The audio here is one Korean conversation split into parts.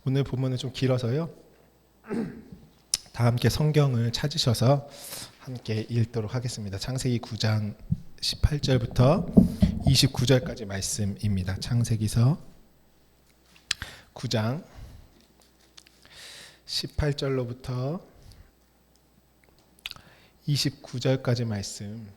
오늘 본문은 좀 길어서요. 다 함께 성경을 찾으셔서 함께 읽도록 하겠습니다. 창세기 9장 18절부터 29절까지 말씀입니다. 창세기서 9장 18절로부터 29절까지 말씀.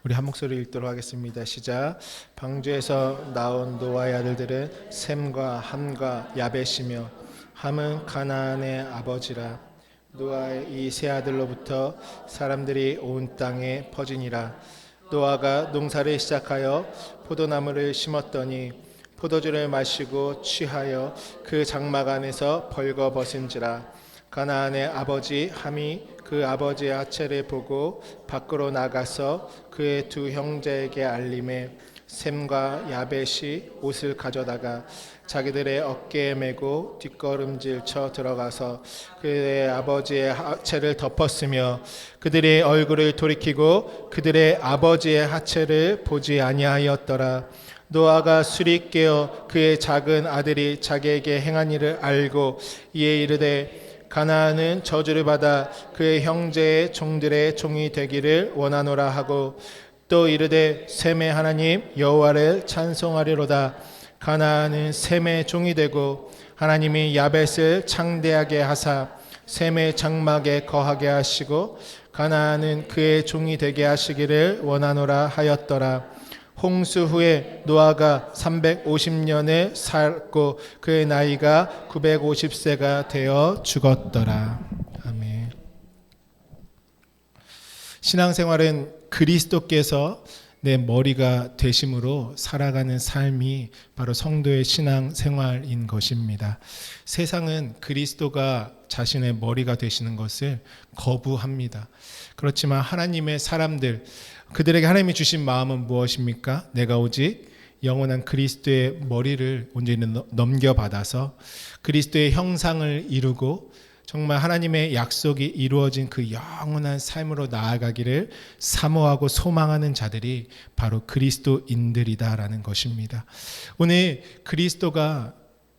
우리 한 목소리 읽도록 하겠습니다. 시작. 방주에서 나온 노아의 아들들은 셈과 함과 야벳이며 함은 가나안의 아버지라. 노아의 이 세 아들로부터 사람들이 온 땅에 퍼지니라. 노아가 농사를 시작하여 포도나무를 심었더니 포도주를 마시고 취하여 그 장막 안에서 벌거벗은지라. 가나안의 아버지 함이 그 아버지의 하체를 보고 밖으로 나가서 그의 두 형제에게 알림해 셈과 야벳이 옷을 가져다가 자기들의 어깨에 메고 뒷걸음질 쳐 들어가서 그의 아버지의 하체를 덮었으며 그들의 얼굴을 돌이키고 그들의 아버지의 하체를 보지 아니하였더라. 노아가 술이 깨어 그의 작은 아들이 자기에게 행한 일을 알고 이에 이르되 가나안은 저주를 받아 그의 형제의 종들의 종이 되기를 원하노라 하고 또 이르되 셈의 하나님 여호와를 찬송하리로다. 가나안은 셈의 종이 되고 하나님이 야벳을 창대하게 하사 셈의 장막에 거하게 하시고 가나안은 그의 종이 되게 하시기를 원하노라 하였더라. 홍수 후에 노아가 350년을 살고 그의 나이가 950세가 되어 죽었더라. 아멘. 신앙생활은 그리스도께서 내 머리가 되심으로 살아가는 삶이 바로 성도의 신앙생활인 것입니다. 세상은 그리스도가 자신의 머리가 되시는 것을 거부합니다. 그렇지만 하나님의 사람들, 그들에게 하나님이 주신 마음은 무엇입니까? 내가 오직 영원한 그리스도의 머리를 온전히 넘겨받아서 그리스도의 형상을 이루고 정말 하나님의 약속이 이루어진 그 영원한 삶으로 나아가기를 사모하고 소망하는 자들이 바로 그리스도인들이다라는 것입니다. 오늘 그리스도가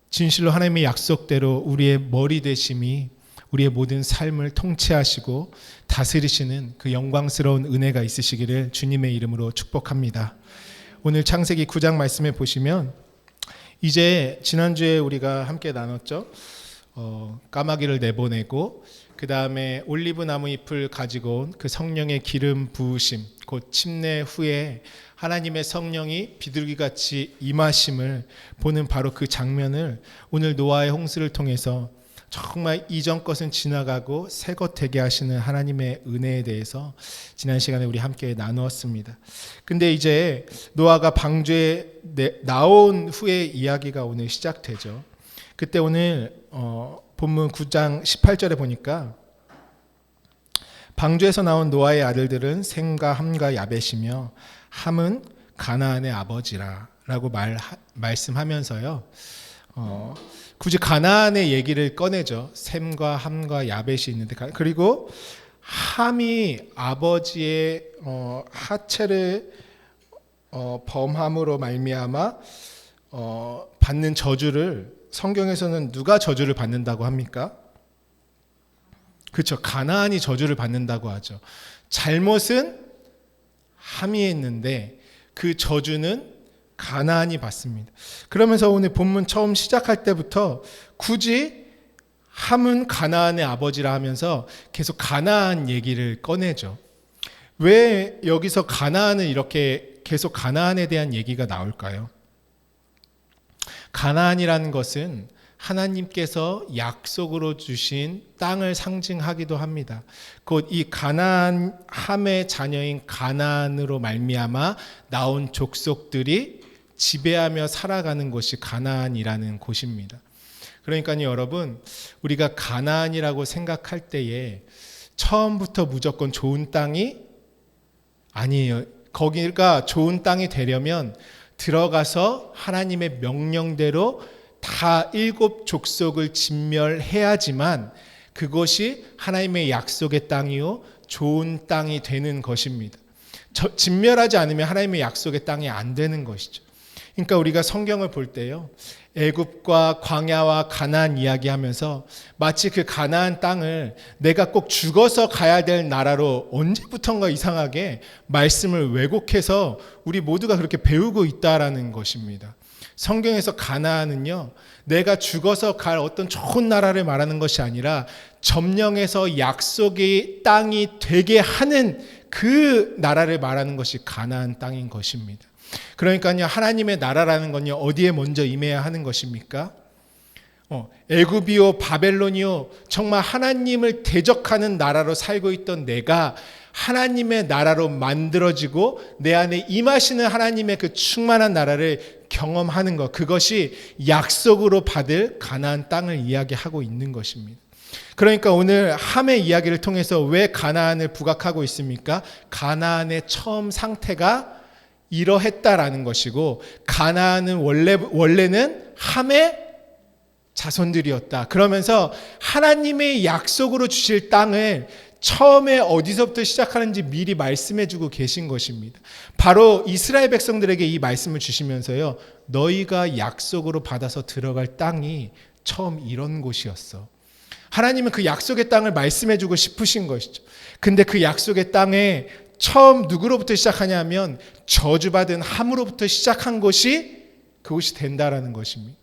진실로 하나님의 약속대로 우리의 머리 되심이 우리의 모든 삶을 통치하시고 다스리시는 그 영광스러운 은혜가 있으시기를 주님의 이름으로 축복합니다. 오늘 창세기 9장 말씀에 보시면 이제 지난주에 우리가 함께 나눴죠. 까마귀를 내보내고 그 다음에 올리브 나무 잎을 가지고 온 그 성령의 기름 부으심, 곧 침례 후에 하나님의 성령이 비둘기같이 임하심을 보는 바로 그 장면을 오늘 노아의 홍수를 통해서 정말 이전 것은 지나가고 새 것 되게 하시는 하나님의 은혜에 대해서 지난 시간에 우리 함께 나누었습니다. 근데 이제 노아가 방주에 나온 후에 이야기가 오늘 시작되죠. 그때 오늘 본문 9장 18절에 보니까 방주에서 나온 노아의 아들들은 셈과 함과 야벳이며 함은 가나안의 아버지라 라고 말씀하면서요. 굳이 가나안의 얘기를 꺼내죠. 셈과 함과 야벳이 있는데 그리고 함이 아버지의 하체를 범함으로 말미암아 받는 저주를 성경에서는 누가 저주를 받는다고 합니까? 그렇죠. 가나안이 저주를 받는다고 하죠. 잘못은 함이 했는데 그 저주는 가나안이 받습니다. 그러면서 오늘 본문 처음 시작할 때부터 굳이 함은 가나안의 아버지라 하면서 계속 가나안 얘기를 꺼내죠. 왜 여기서 가나안을 이렇게 계속 가나안에 대한 얘기가 나올까요? 가나안이라는 것은 하나님께서 약속으로 주신 땅을 상징하기도 합니다. 곧 이 가나안 함의 자녀인 가나안으로 말미암아 나온 족속들이 지배하며 살아가는 곳이 가나안이라는 곳입니다. 그러니까 여러분, 우리가 가나안이라고 생각할 때에 처음부터 무조건 좋은 땅이 아니에요. 거기가 좋은 땅이 되려면 들어가서 하나님의 명령대로 다 7 족속을 진멸해야지만 그것이 하나님의 약속의 땅이요 좋은 땅이 되는 것입니다. 진멸하지 않으면 하나님의 약속의 땅이 안 되는 것이죠. 그러니까 우리가 성경을 볼 때요, 애굽과 광야와 가나안 이야기하면서 마치 그 가나안 땅을 내가 꼭 죽어서 가야 될 나라로 언제부턴가 이상하게 말씀을 왜곡해서 우리 모두가 그렇게 배우고 있다라는 것입니다. 성경에서 가나안은요, 내가 죽어서 갈 어떤 좋은 나라를 말하는 것이 아니라 점령해서 약속의 땅이 되게 하는 그 나라를 말하는 것이 가나안 땅인 것입니다. 그러니까요, 하나님의 나라라는 건요, 어디에 먼저 임해야 하는 것입니까? 애굽이요, 바벨론이요, 정말 하나님을 대적하는 나라로 살고 있던 내가 하나님의 나라로 만들어지고 내 안에 임하시는 하나님의 그 충만한 나라를 경험하는 것, 그것이 약속으로 받을 가나안 땅을 이야기하고 있는 것입니다. 그러니까 오늘 함의 이야기를 통해서 왜 가나안을 부각하고 있습니까? 가나안의 처음 상태가 이러했다라는 것이고, 가나안은 원래는 함의 자손들이었다. 그러면서 하나님의 약속으로 주실 땅을 처음에 어디서부터 시작하는지 미리 말씀해주고 계신 것입니다. 바로 이스라엘 백성들에게 이 말씀을 주시면서요, 너희가 약속으로 받아서 들어갈 땅이 처음 이런 곳이었어. 하나님은 그 약속의 땅을 말씀해주고 싶으신 것이죠. 근데 그 약속의 땅에 처음 누구로부터 시작하냐면 저주받은 함으로부터 시작한 것이 그곳이 된다라는 것입니다.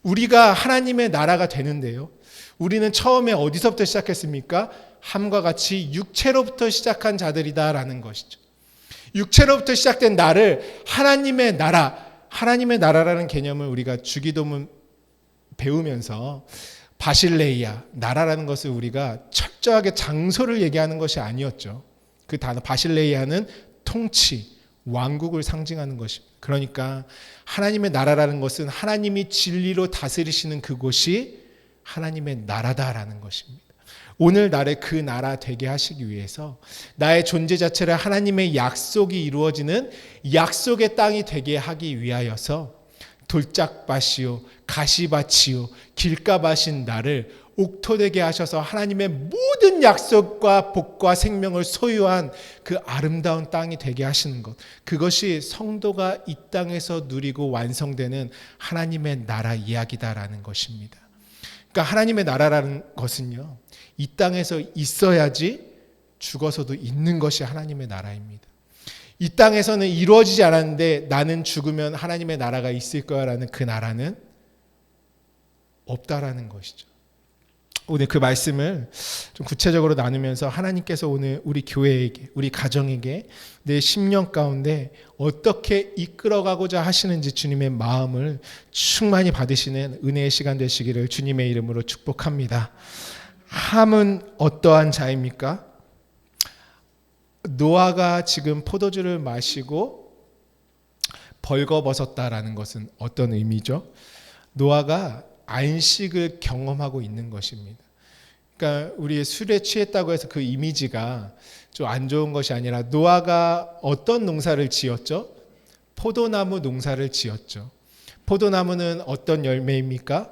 우리가 하나님의 나라가 되는데요, 우리는 처음에 어디서부터 시작했습니까? 함과 같이 육체로부터 시작한 자들이다라는 것이죠. 육체로부터 시작된 나를 하나님의 나라라는 개념을 우리가 주기도문 배우면서 바실레이아, 나라라는 것을 우리가 철저하게 장소를 얘기하는 것이 아니었죠. 그 단어 바실레이아는 통치, 왕국을 상징하는 것입니다. 그러니까 하나님의 나라라는 것은 하나님이 진리로 다스리시는 그곳이 하나님의 나라다라는 것입니다. 오늘날의 그 나라 되게 하시기 위해서 나의 존재 자체를 하나님의 약속이 이루어지는 약속의 땅이 되게 하기 위하여서 돌짝밭이요, 가시밭이요, 길가밭인 나를 옥토되게 하셔서 하나님의 모든 약속과 복과 생명을 소유한 그 아름다운 땅이 되게 하시는 것, 그것이 성도가 이 땅에서 누리고 완성되는 하나님의 나라 이야기다라는 것입니다. 그러니까 하나님의 나라라는 것은요, 이 땅에서 있어야지 죽어서도 있는 것이 하나님의 나라입니다. 이 땅에서는 이루어지지 않았는데 나는 죽으면 하나님의 나라가 있을 거야라는 그 나라는 없다라는 것이죠. 오늘 그 말씀을 좀 구체적으로 나누면서 하나님께서 오늘 우리 교회에게, 우리 가정에게 내 심령 가운데 어떻게 이끌어가고자 하시는지 주님의 마음을 충만히 받으시는 은혜의 시간 되시기를 주님의 이름으로 축복합니다. 함은 어떠한 자입니까? 노아가 지금 포도주를 마시고 벌거벗었다라는 것은 어떤 의미죠? 노아가 안식을 경험하고 있는 것입니다. 그러니까 우리 술에 취했다고 해서 그 이미지가 좀 안 좋은 것이 아니라 노아가 어떤 농사를 지었죠? 포도나무 농사를 지었죠. 포도나무는 어떤 열매입니까?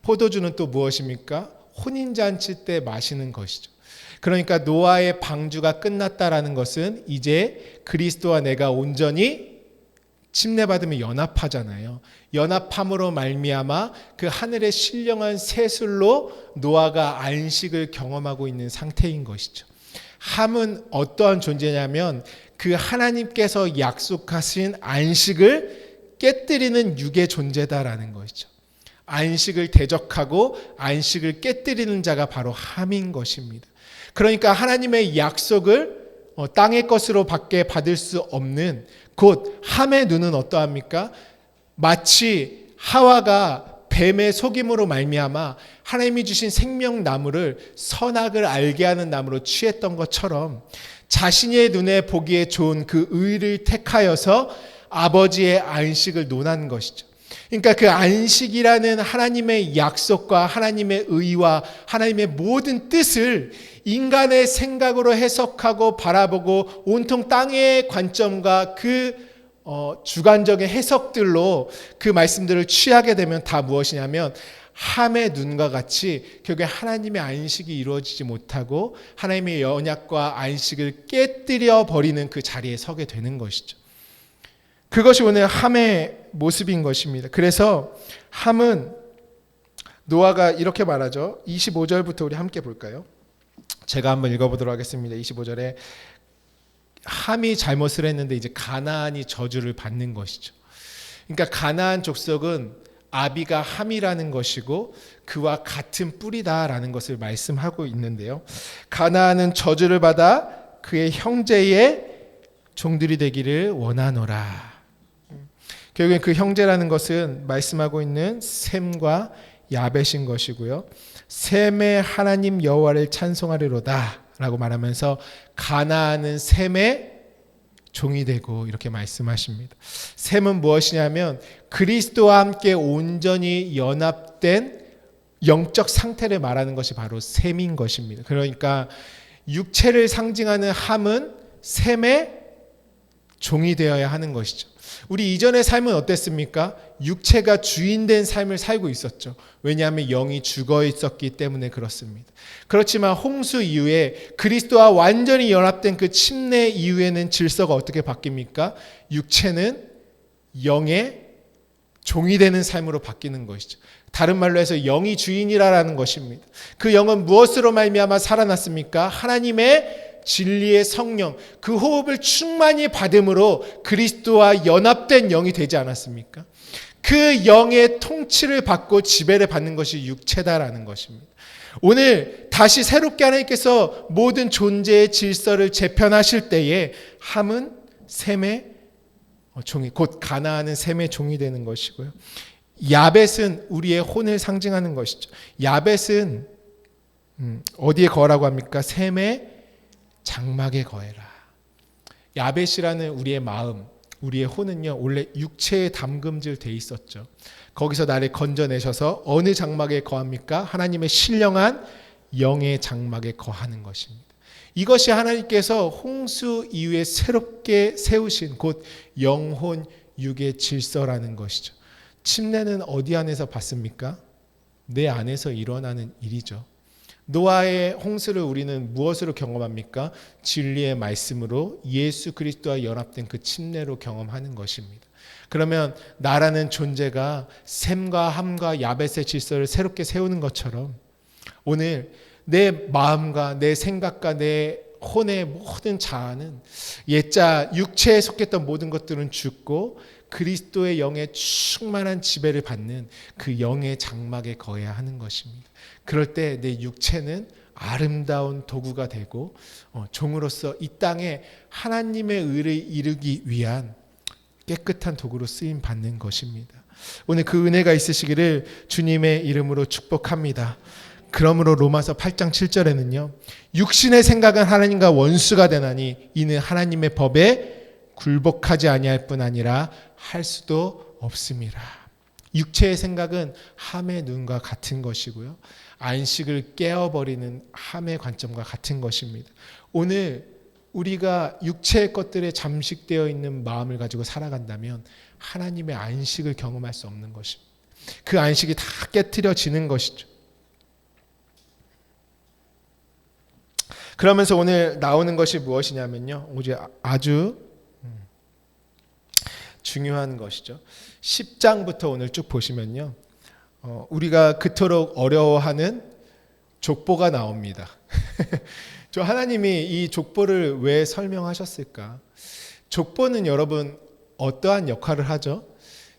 포도주는 또 무엇입니까? 혼인잔치 때 마시는 것이죠. 그러니까 노아의 방주가 끝났다라는 것은 이제 그리스도와 내가 온전히 침례받으면 연합하잖아요. 연합함으로 말미암아 그 하늘의 신령한 세술로 노아가 안식을 경험하고 있는 상태인 것이죠. 함은 어떠한 존재냐면 그 하나님께서 약속하신 안식을 깨뜨리는 육의 존재다라는 것이죠. 안식을 대적하고 안식을 깨뜨리는 자가 바로 함인 것입니다. 그러니까 하나님의 약속을 땅의 것으로 밖에 받을 수 없는 곧 함의 눈은 어떠합니까? 마치 하와가 뱀의 속임으로 말미암아 하나님이 주신 생명나무를 선악을 알게 하는 나무로 취했던 것처럼 자신의 눈에 보기에 좋은 그 의를 택하여서 아버지의 안식을 논한 것이죠. 그러니까 그 안식이라는 하나님의 약속과 하나님의 의와 하나님의 모든 뜻을 인간의 생각으로 해석하고 바라보고 온통 땅의 관점과 그 주관적인 해석들로 그 말씀들을 취하게 되면 다 무엇이냐면 함의 눈과 같이 결국에 하나님의 안식이 이루어지지 못하고 하나님의 언약과 안식을 깨뜨려 버리는 그 자리에 서게 되는 것이죠. 그것이 오늘 함의 모습인 것입니다. 그래서 함은 노아가 이렇게 말하죠. 25절부터 우리 함께 볼까요? 제가 한번 읽어보도록 하겠습니다. 25절에 함이 잘못을 했는데 이제 가나안이 저주를 받는 것이죠. 그러니까 가나안 족속은 아비가 함이라는 것이고 그와 같은 뿌리다라는 것을 말씀하고 있는데요. 가나안은 저주를 받아 그의 형제의 종들이 되기를 원하노라. 결국엔 그 형제라는 것은 말씀하고 있는 셈과 야벳인 것이고요. 셈의 하나님 여호와를 찬송하리로다 라고 말하면서 가나안은 셈의 종이 되고 이렇게 말씀하십니다. 셈은 무엇이냐면 그리스도와 함께 온전히 연합된 영적 상태를 말하는 것이 바로 셈인 것입니다. 그러니까 육체를 상징하는 함은 셈의 종이 되어야 하는 것이죠. 우리 이전의 삶은 어땠습니까? 육체가 주인된 삶을 살고 있었죠. 왜냐하면 영이 죽어 있었기 때문에 그렇습니다. 그렇지만 홍수 이후에 그리스도와 완전히 연합된 그 침례 이후에는 질서가 어떻게 바뀝니까? 육체는 영의 종이 되는 삶으로 바뀌는 것이죠. 다른 말로 해서 영이 주인이라는 것입니다. 그 영은 무엇으로 말미암아 살아났습니까? 하나님의 진리의 성령, 그 호흡을 충만히 받음으로 그리스도와 연합된 영이 되지 않았습니까? 그 영의 통치를 받고 지배를 받는 것이 육체다라는 것입니다. 오늘 다시 새롭게 하나님께서 모든 존재의 질서를 재편하실 때에 함은 셈의 종이, 곧 가나안은 셈의 종이 되는 것이고요. 야벳은 우리의 혼을 상징하는 것이죠. 야벳은 어디에 거라고 합니까? 셈의 장막에 거해라. 야벳이라는 우리의 마음, 우리의 혼은요 원래 육체에 담금질 돼 있었죠. 거기서 나를 건져내셔서 어느 장막에 거합니까? 하나님의 신령한 영의 장막에 거하는 것입니다. 이것이 하나님께서 홍수 이후에 새롭게 세우신 곧 영혼 육의 질서라는 것이죠. 침례는 어디 안에서 받습니까? 내 안에서 일어나는 일이죠. 노아의 홍수를 우리는 무엇으로 경험합니까? 진리의 말씀으로 예수 그리스도와 연합된 그 침례로 경험하는 것입니다. 그러면 나라는 존재가 셈과 함과 야벳의 질서를 새롭게 세우는 것처럼 오늘 내 마음과 내 생각과 내 혼의 모든 자아는 옛자 육체에 속했던 모든 것들은 죽고 그리스도의 영의 충만한 지배를 받는 그 영의 장막에 거해야 하는 것입니다. 그럴 때 내 육체는 아름다운 도구가 되고 종으로서 이 땅에 하나님의 의를 이루기 위한 깨끗한 도구로 쓰임 받는 것입니다. 오늘 그 은혜가 있으시기를 주님의 이름으로 축복합니다. 그러므로 로마서 8장 7절에는요. 육신의 생각은 하나님과 원수가 되나니 이는 하나님의 법에 굴복하지 아니할 뿐 아니라 할 수도 없음이라. 육체의 생각은 함의 눈과 같은 것이고요. 안식을 깨어버리는 함의 관점과 같은 것입니다. 오늘 우리가 육체의 것들에 잠식되어 있는 마음을 가지고 살아간다면 하나님의 안식을 경험할 수 없는 것입니다. 그 안식이 다 깨트려지는 것이죠. 그러면서 오늘 나오는 것이 무엇이냐면요. 오직 아주 중요한 것이죠. 10장부터 오늘 쭉 보시면요. 우리가 그토록 어려워하는 족보가 나옵니다. 저 하나님이 이 족보를 왜 설명하셨을까? 족보는 여러분 어떠한 역할을 하죠?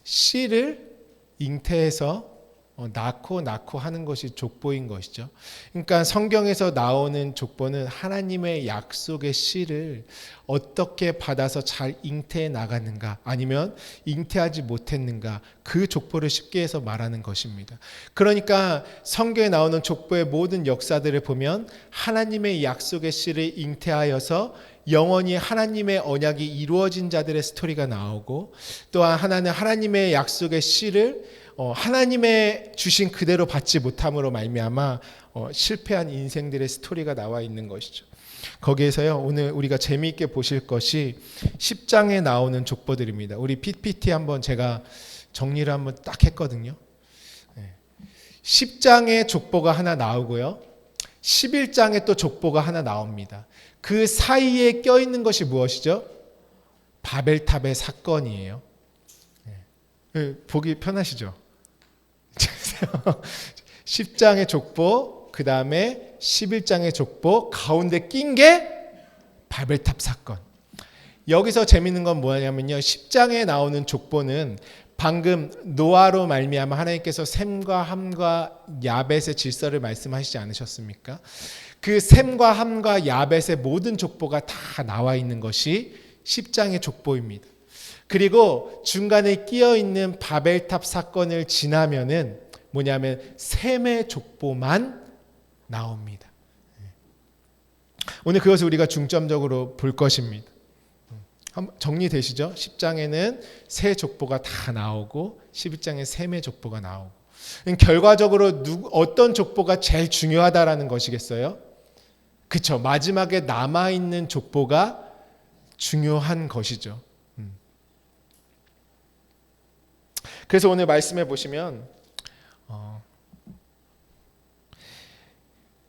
씨를 잉태해서 낳고 하는 것이 족보인 것이죠. 그러니까 성경에서 나오는 족보는 하나님의 약속의 씨를 어떻게 받아서 잘 잉태해 나갔는가 아니면 잉태하지 못했는가 그 족보를 쉽게 해서 말하는 것입니다. 그러니까 성경에 나오는 족보의 모든 역사들을 보면 하나님의 약속의 씨를 잉태하여서 영원히 하나님의 언약이 이루어진 자들의 스토리가 나오고 또한 하나는 하나님의 약속의 씨를 하나님의 주신 그대로 받지 못함으로 말미암아 실패한 인생들의 스토리가 나와 있는 것이죠. 거기에서요 오늘 우리가 재미있게 보실 것이 10장에 나오는 족보들입니다. 우리 PPT 한번 제가 정리를 한번 딱 했거든요. 10장의 족보가 하나 나오고요. 11장에 또 족보가 하나 나옵니다. 그 사이에 껴있는 것이 무엇이죠? 바벨탑의 사건이에요. 보기 편하시죠? 10장의 족보, 그 다음에 11장의 족보, 가운데 낀 게 바벨탑 사건. 여기서 재밌는 건 뭐냐면요. 10장에 나오는 족보는 방금 노아로 말미암아 하나님께서 셈과 함과 야벳의 질서를 말씀하시지 않으셨습니까? 그 셈과 함과 야벳의 모든 족보가 다 나와 있는 것이 10장의 족보입니다. 그리고 중간에 끼어 있는 바벨탑 사건을 지나면은 뭐냐면 셈의 족보만 나옵니다. 오늘 그것을 우리가 중점적으로 볼 것입니다. 정리되시죠? 10장에는 세 족보가 다 나오고 11장에 셈의 족보가 나오고. 결과적으로 어떤 족보가 제일 중요하다라는 것이겠어요? 그렇죠. 마지막에 남아있는 족보가 중요한 것이죠. 그래서 오늘 말씀해 보시면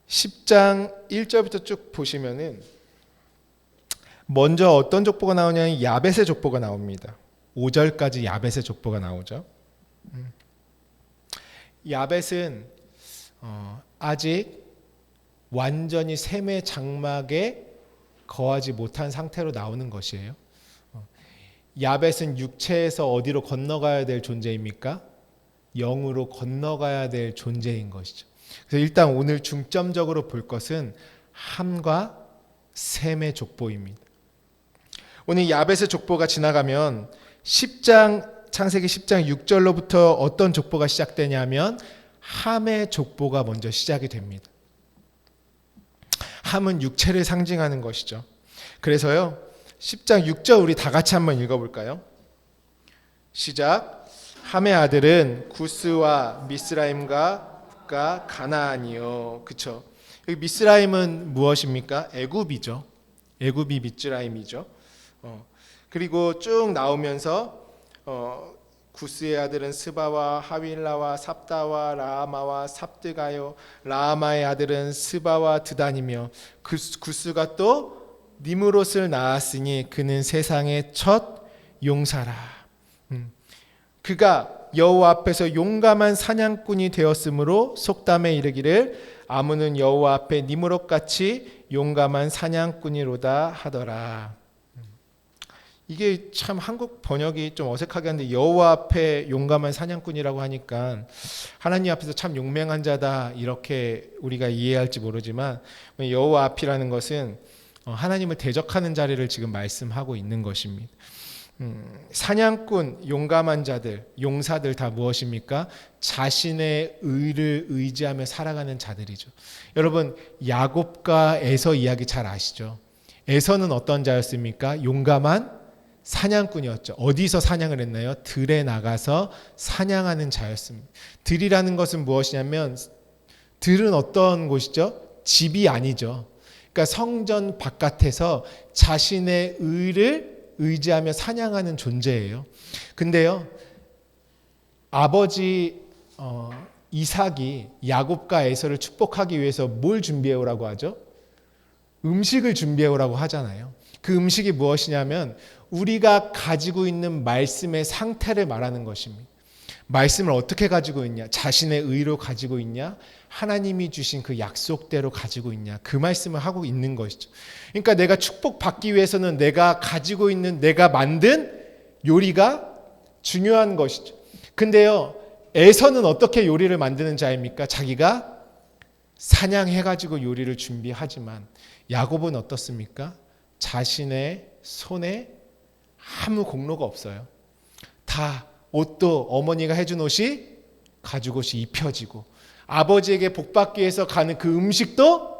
10장 1절부터 쭉 보시면은 먼저 어떤 족보가 나오냐면 야벳의 족보가 나옵니다. 5절까지 야벳의 족보가 나오죠. 야벳은 아직 완전히 셈의 장막에 거하지 못한 상태로 나오는 것이에요. 야벳은 육체에서 어디로 건너가야 될 존재입니까? 영으로 건너가야 될 존재인 것이죠. 그래서 일단 오늘 중점적으로 볼 것은 함과 셈의 족보입니다. 오늘 야벳의 족보가 지나가면 창세기 10장 6절로부터 어떤 족보가 시작되냐면 함의 족보가 먼저 시작이 됩니다. 함은 육체를 상징하는 것이죠. 그래서요 10장 6절 우리 다 같이 한번 읽어볼까요? 시작. 함의 아들은 구스와 미스라임과 가나안이요. 그렇죠. 여기 미스라임은 무엇입니까? 애굽이죠. 애굽이 미스라임이죠. 그리고 쭉 나오면서 구스의 아들은 스바와 하윌라와 삽다와 라마와 삽드가요. 라마의 아들은 스바와 드단이며 구스가 또 니므롯을 낳았으니 그는 세상의 첫 용사라. 그가 여호와 앞에서 용감한 사냥꾼이 되었으므로 속담에 이르기를 아무는 여호와 앞에 니므롯같이 용감한 사냥꾼이로다 하더라. 이게 참 한국 번역이 좀 어색하게 한데 여호와 앞에 용감한 사냥꾼이라고 하니까 하나님 앞에서 참 용맹한 자다 이렇게 우리가 이해할지 모르지만 여호와 앞이라는 것은 하나님을 대적하는 자리를 지금 말씀하고 있는 것입니다. 사냥꾼, 용감한 자들, 용사들 다 무엇입니까? 자신의 의를 의지하며 살아가는 자들이죠. 여러분 야곱과 에서 이야기 잘 아시죠? 에서는 어떤 자였습니까? 용감한 사냥꾼이었죠. 어디서 사냥을 했나요? 들에 나가서 사냥하는 자였습니다. 들이라는 것은 무엇이냐면 들은 어떤 곳이죠? 집이 아니죠. 그러니까 성전 바깥에서 자신의 의를 의지하며 사냥하는 존재예요. 근데요, 아버지 이삭이 야곱과 에서를 축복하기 위해서 뭘 준비해오라고 하죠? 음식을 준비해오라고 하잖아요. 그 음식이 무엇이냐면 우리가 가지고 있는 말씀의 상태를 말하는 것입니다. 말씀을 어떻게 가지고 있냐? 자신의 의로 가지고 있냐? 하나님이 주신 그 약속대로 가지고 있냐? 그 말씀을 하고 있는 것이죠. 그러니까 내가 축복받기 위해서는 내가 가지고 있는 내가 만든 요리가 중요한 것이죠. 근데요, 에서는 어떻게 요리를 만드는 자입니까? 자기가 사냥해가지고 요리를 준비하지만 야곱은 어떻습니까? 자신의 손에 아무 공로가 없어요. 다 옷도 어머니가 해준 옷이 가죽 옷이 입혀지고 아버지에게 복받기 위해서 가는 그 음식도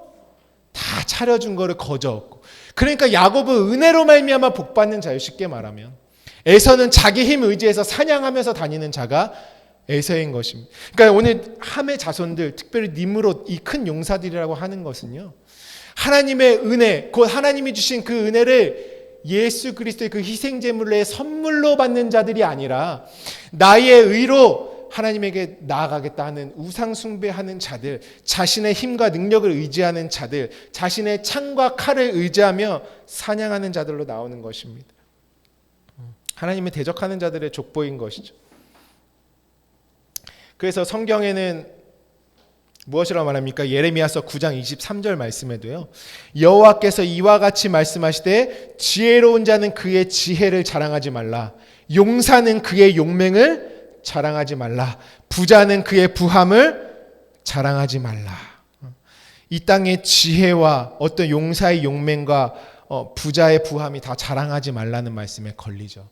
다 차려준 거를 거저 얻고. 그러니까 야곱은 은혜로 말미암아 복받는 자예요. 쉽게 말하면 에서는 자기 힘 의지해서 사냥하면서 다니는 자가 에서인 것입니다. 그러니까 오늘 함의 자손들, 특별히 니므롯 이 큰 용사들이라고 하는 것은요, 하나님의 은혜, 곧 하나님이 주신 그 은혜를 예수 그리스도의 그 희생제물의 선물로 받는 자들이 아니라 나의 의로 하나님에게 나아가겠다 하는 우상 숭배하는 자들, 자신의 힘과 능력을 의지하는 자들, 자신의 창과 칼을 의지하며 사냥하는 자들로 나오는 것입니다. 하나님을 대적하는 자들의 족보인 것이죠. 그래서 성경에는 무엇이라고 말합니까? 예레미야서 9장 23절 말씀에도요, 여호와께서 이와 같이 말씀하시되 지혜로운 자는 그의 지혜를 자랑하지 말라, 용사는 그의 용맹을 자랑하지 말라, 부자는 그의 부함을 자랑하지 말라. 이 땅의 지혜와 어떤 용사의 용맹과 부자의 부함이 다 자랑하지 말라는 말씀에 걸리죠.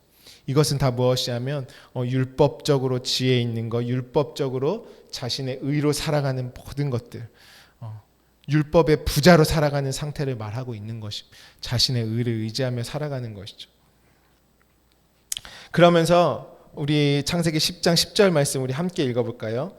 이것은 다 무엇이냐면 율법적으로 지혜 있는 것, 율법적으로 자신의 의로 살아가는 모든 것들, 율법의 부자로 살아가는 상태를 말하고 있는 것입니다. 자신의 의를 의지하며 살아가는 것이죠. 그러면서 우리 창세기 10장 10절 말씀 우리 함께 읽어볼까요?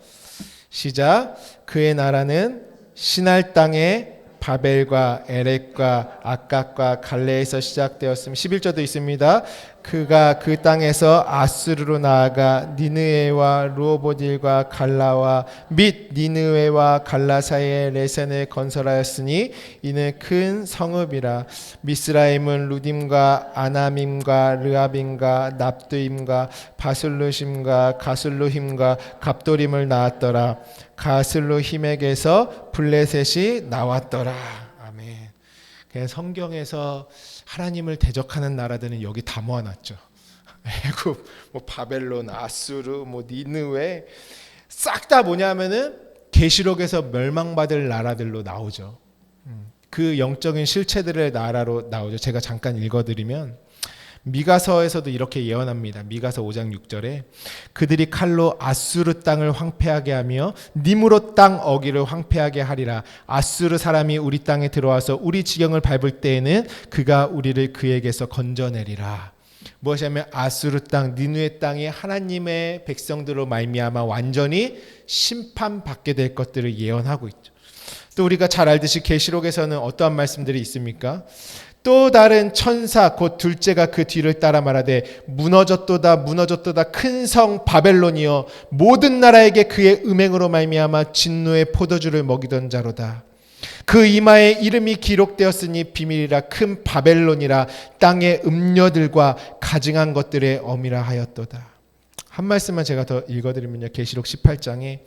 시작. 그의 나라는 신할 땅에 바벨과 에렉과 아깝과 갈레에서 시작되었으며 11절도 있습니다. 그가 그 땅에서 아수르로 나아가 니느웨와 르호보딜과 갈라와 및 니느웨와 갈라 사이에 레센을 건설하였으니 이는 큰 성읍이라. 미스라임은 루딤과 아나밈과 르아빔과 납두임과 바술루심과 가술루힘과 갑도림을 낳았더라. 가슬루힘에게서 블레셋이 나왔더라. 아멘. 그냥 성경에서 하나님을 대적하는 나라들은 여기 다 모아놨죠. 애굽, 바벨론, 아수르, 니느웨 싹 다 뭐냐면은 계시록에서 멸망받을 나라들로 나오죠. 그 영적인 실체들의 나라로 나오죠. 제가 잠깐 읽어드리면 미가서에서도 이렇게 예언합니다. 미가서 5장 6절에 그들이 칼로 아수르 땅을 황폐하게 하며 니므롯 땅 어기를 황폐하게 하리라. 아수르 사람이 우리 땅에 들어와서 우리 지경을 밟을 때에는 그가 우리를 그에게서 건져내리라. 무엇이냐면 아수르 땅, 니느웨 땅이 하나님의 백성들로 말미암아 완전히 심판받게 될 것들을 예언하고 있죠. 또 우리가 잘 알듯이 계시록에서는 어떠한 말씀들이 있습니까? 또 다른 천사 곧 둘째가 그 뒤를 따라 말하되 무너졌도다 무너졌도다 큰 성 바벨론이여 모든 나라에게 그의 음행으로 말미암아 진노의 포도주를 먹이던 자로다. 그 이마에 이름이 기록되었으니 비밀이라 큰 바벨론이라 땅의 음녀들과 가증한 것들의 어미라 하였도다. 한 말씀만 제가 더 읽어드리면요. 계시록 18장에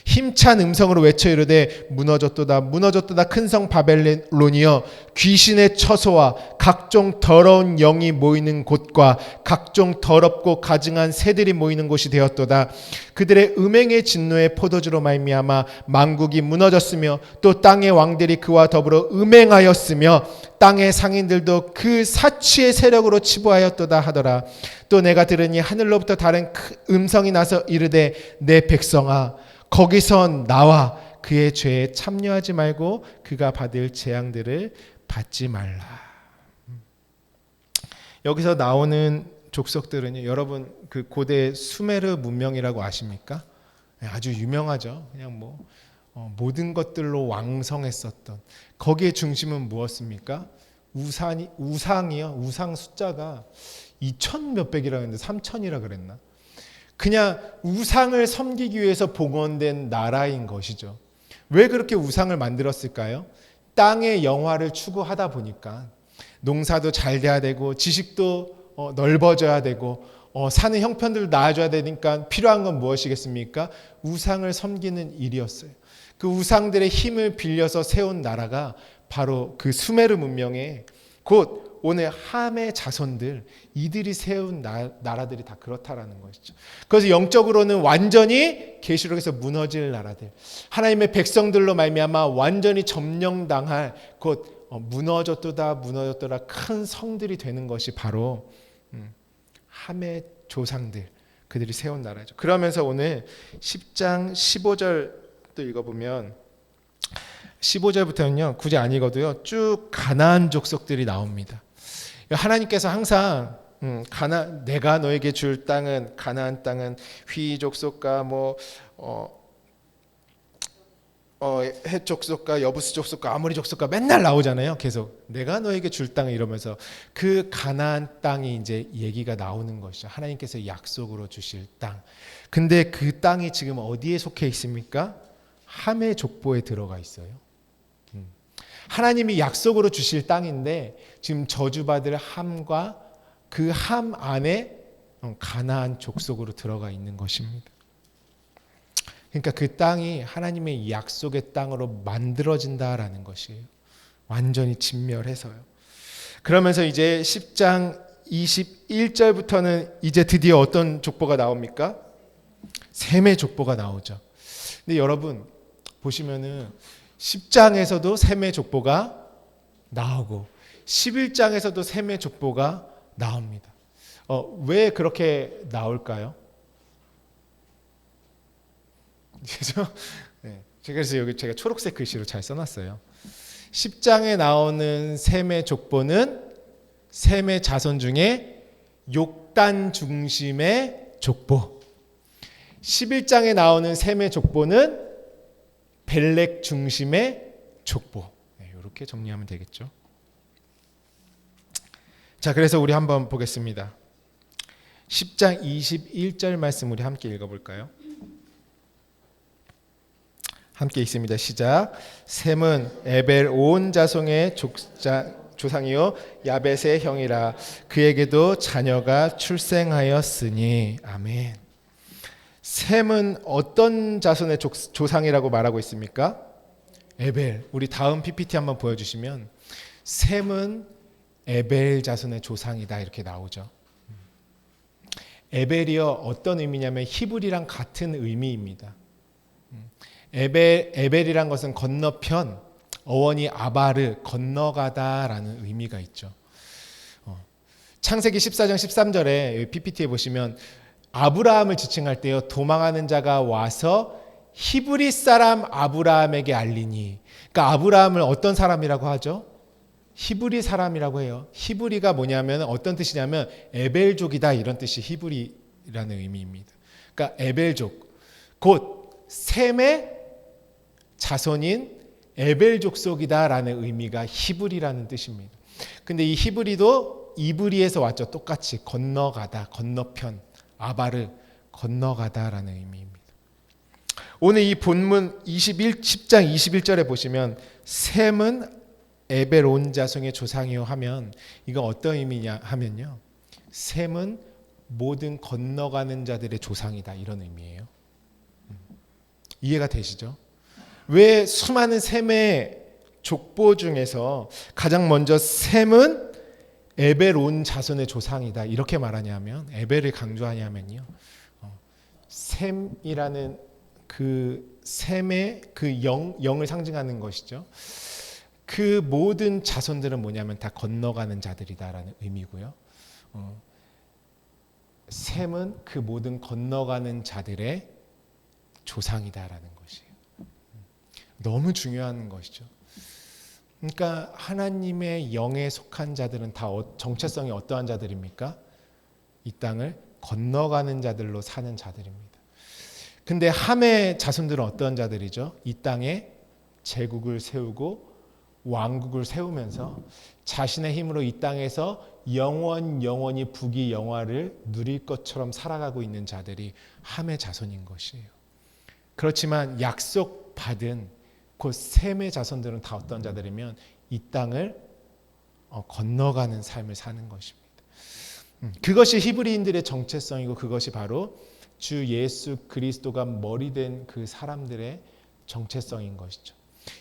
힘찬 음성으로 외쳐 이르되 무너졌도다 무너졌도다 큰 성 바벨론이여 귀신의 처소와 각종 더러운 영이 모이는 곳과 각종 더럽고 가증한 새들이 모이는 곳이 되었도다. 그들의 음행의 진노의 포도주로 말미암아 만국이 무너졌으며 또 땅의 왕들이 그와 더불어 음행하였으며 땅의 상인들도 그 사치의 세력으로 치부하였도다 하더라. 또 내가 들으니 하늘로부터 다른 음성이 나서 이르되 내 백성아 거기서 나와 그의 죄에 참여하지 말고 그가 받을 재앙들을 받지 말라. 여기서 나오는 족속들은요, 여러분 그 고대 수메르 문명이라고 아십니까? 아주 유명하죠. 그냥 모든 것들로 왕성했었던, 거기에 중심은 무엇입니까? 우상이요. 우상 숫자가 2,000 몇백이라 했는데 3,000이라 그랬나? 그냥 우상을 섬기기 위해서 봉헌된 나라인 것이죠. 왜 그렇게 우상을 만들었을까요? 땅의 영화를 추구하다 보니까 농사도 잘 돼야 되고 지식도 넓어져야 되고 사는 형편들도 나아져야 되니까 필요한 건 무엇이겠습니까? 우상을 섬기는 일이었어요. 그 우상들의 힘을 빌려서 세운 나라가 바로 그 수메르 문명의 곧 오늘 함의 자손들, 이들이 세운 나라들이 다 그렇다라는 것이죠. 그래서 영적으로는 완전히 계시록에서 무너질 나라들, 하나님의 백성들로 말미암아 완전히 점령당할 곧 무너졌도다 무너졌도다 큰 성들이 되는 것이 바로 함의 조상들, 그들이 세운 나라죠. 그러면서 오늘 10장 15절 또 읽어보면 15절부터는요 굳이 안 읽어도요 쭉 가나안 족속들이 나옵니다. 하나님께서 항상 내가 너에게 줄 땅은 가나안 땅은 휘 족속과 헷 족속과 여부스 족속과 아모리 족속과 맨날 나오잖아요. 계속 내가 너에게 줄 땅을 이러면서 그 가나안 땅이 이제 얘기가 나오는 것이죠. 하나님께서 약속으로 주실 땅. 근데 그 땅이 지금 어디에 속해 있습니까? 함의 족보에 들어가 있어요. 하나님이 약속으로 주실 땅인데 지금 저주받을 함과 그 함 안에 가나안 족속으로 들어가 있는 것입니다. 그러니까 그 땅이 하나님의 약속의 땅으로 만들어진다라는 것이에요. 완전히 진멸해서요. 그러면서 이제 10장 21절부터는 이제 드디어 어떤 족보가 나옵니까? 셈의 족보가 나오죠. 근데 여러분 보시면은 10장에서도 셈의 족보가 나오고 11장에서도 셈의 족보가 나옵니다. 왜 그렇게 나올까요? 그죠? 네. 그래서 여기 제가 초록색 글씨로 잘 써놨어요. 10장에 나오는 셈의 족보는 셈의 자손 중에 욕단 중심의 족보. 11장에 나오는 셈의 족보는 벨렉 중심의 족보. 네, 이렇게 정리하면 되겠죠. 자, 그래서 우리 한번 보겠습니다. 10장 21절 말씀 우리 함께 읽어볼까요? 함께 읽습니다. 시작. 셈은 에벨 온 자손의 조상이요 야벳의 형이라. 그에게도 자녀가 출생하였으니. 아멘. 셈은 어떤 자손의 조상이라고 말하고 있습니까? 에벨. 우리 다음 PPT 한번 보여주시면 셈은 에벨 자손의 조상이다 이렇게 나오죠. 에벨이요 어떤 의미냐면 히브리랑 같은 의미입니다. 에벨이란 것은 건너편, 어원이 아바르, 건너가다라는 의미가 있죠. 창세기 14장 13절에 PPT에 보시면 아브라함을 지칭할 때요 도망하는 자가 와서 히브리 사람 아브라함에게 알리니. 그러니까 아브라함을 어떤 사람이라고 하죠? 히브리 사람이라고 해요. 히브리가 뭐냐면 어떤 뜻이냐면 에벨족이다 이런 뜻이 히브리라는 의미입니다. 그러니까 에벨족 곧 셈의 자손인 에벨 족속이다라는 의미가 히브리라는 뜻입니다. 근데 이 히브리도 이브리에서 왔죠. 똑같이 건너가다, 건너편, 아바르, 건너가다라는 의미입니다. 오늘 이 본문 10장 21절에 보시면 셈은 에벨 온 자손의 조상이요 하면 이건 어떤 의미냐 하면요. 셈은 모든 건너가는 자들의 조상이다 이런 의미예요. 이해가 되시죠? 왜 수많은 셈의 족보 중에서 가장 먼저 셈은 에벨 온 자손의 조상이다 이렇게 말하냐면 에벨을 강조하냐면요. 셈이라는 그 셈의 그 영을 상징하는 것이죠. 그 모든 자손들은 뭐냐면 다 건너가는 자들이다라는 의미고요. 셈은 그 모든 건너가는 자들의 조상이다라는 것이에요. 너무 중요한 것이죠. 그러니까 하나님의 영에 속한 자들은 다 정체성이 어떠한 자들입니까? 이 땅을 건너가는 자들로 사는 자들입니다. 근데 함의 자손들은 어떠한 자들이죠? 이 땅에 제국을 세우고 왕국을 세우면서 자신의 힘으로 이 땅에서 영원히 부귀영화를 누릴 것처럼 살아가고 있는 자들이 함의 자손인 것이에요. 그렇지만 약속받은 그 셈의 자손들은 다 어떤 자들이면 이 땅을 건너가는 삶을 사는 것입니다. 그것이 히브리인들의 정체성이고 그것이 바로 주 예수 그리스도가 머리 된 그 사람들의 정체성인 것이죠.